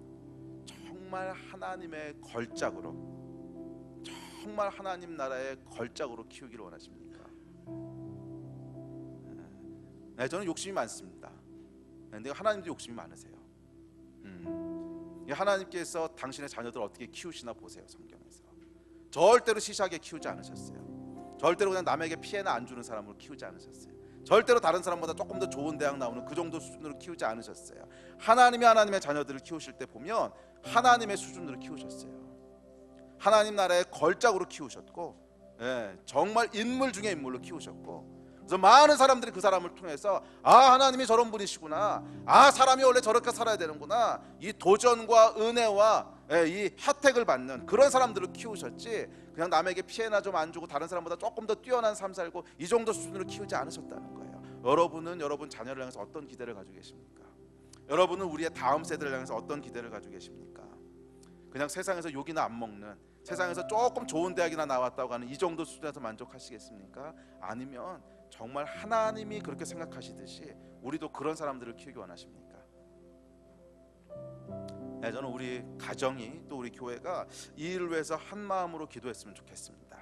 정말 하나님의 걸작으로, 정말 하나님 나라의 걸작으로 키우기를 원하십니까? 저는 욕심이 많습니다. 근데 하나님도 욕심이 많으세요. 하나님께서 당신의 자녀들 어떻게 키우시나 보세요. 성경에서 절대로 시시하게 키우지 않으셨어요. 절대로 그냥 남에게 피해나 안 주는 사람으로 키우지 않으셨어요. 절대로 다른 사람보다 조금 더 좋은 대학 나오는 그 정도 수준으로 키우지 않으셨어요. 하나님의 자녀들을 키우실 때 보면 하나님의 수준으로 키우셨어요. 하나님 나라의 걸작으로 키우셨고, 정말 인물 중에 인물로 키우셨고, 그래서 많은 사람들이 그 사람을 통해서 하나님이 저런 분이시구나, 사람이 원래 저렇게 살아야 되는구나, 이 도전과 은혜와 이 혜택을 받는 그런 사람들을 키우셨지, 그냥 남에게 피해나 좀 안 주고 다른 사람보다 조금 더 뛰어난 삶 살고 이 정도 수준으로 키우지 않으셨다는 거예요. 여러분은 여러분 자녀를 향해서 어떤 기대를 가지고 계십니까? 여러분은 우리의 다음 세대를 향해서 어떤 기대를 가지고 계십니까? 그냥 세상에서 욕이나 안 먹는, 세상에서 조금 좋은 대학이나 나왔다고 하는 이 정도 수준에서 만족하시겠습니까? 아니면 정말 하나님이 그렇게 생각하시듯이 우리도 그런 사람들을 키우기 원하십니까? 저는 우리 가정이, 또 우리 교회가 이 일을 위해서 한 마음으로 기도했으면 좋겠습니다.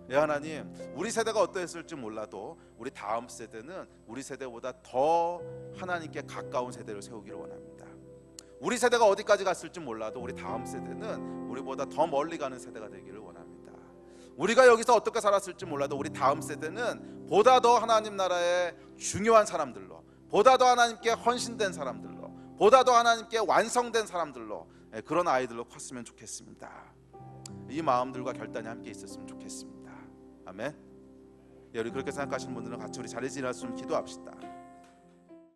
하나님, 우리 세대가 어떠했을지 몰라도 우리 다음 세대는 우리 세대보다 더 하나님께 가까운 세대를 세우기를 원합니다. 우리 세대가 어디까지 갔을지 몰라도 우리 다음 세대는 우리보다 더 멀리 가는 세대가 되기를 원합니다. 우리가 여기서 어떻게 살았을지 몰라도 우리 다음 세대는 보다 더 하나님 나라의 중요한 사람들로, 보다 더 하나님께 헌신된 사람들로, 보다 더 하나님께 완성된 사람들로, 그런 아이들로 컸으면 좋겠습니다. 이 마음들과 결단이 함께 있었으면 좋겠습니다. 아멘. 우리 그렇게 생각하시는 분들은 같이 우리 자리에 일어나서 좀 기도합시다.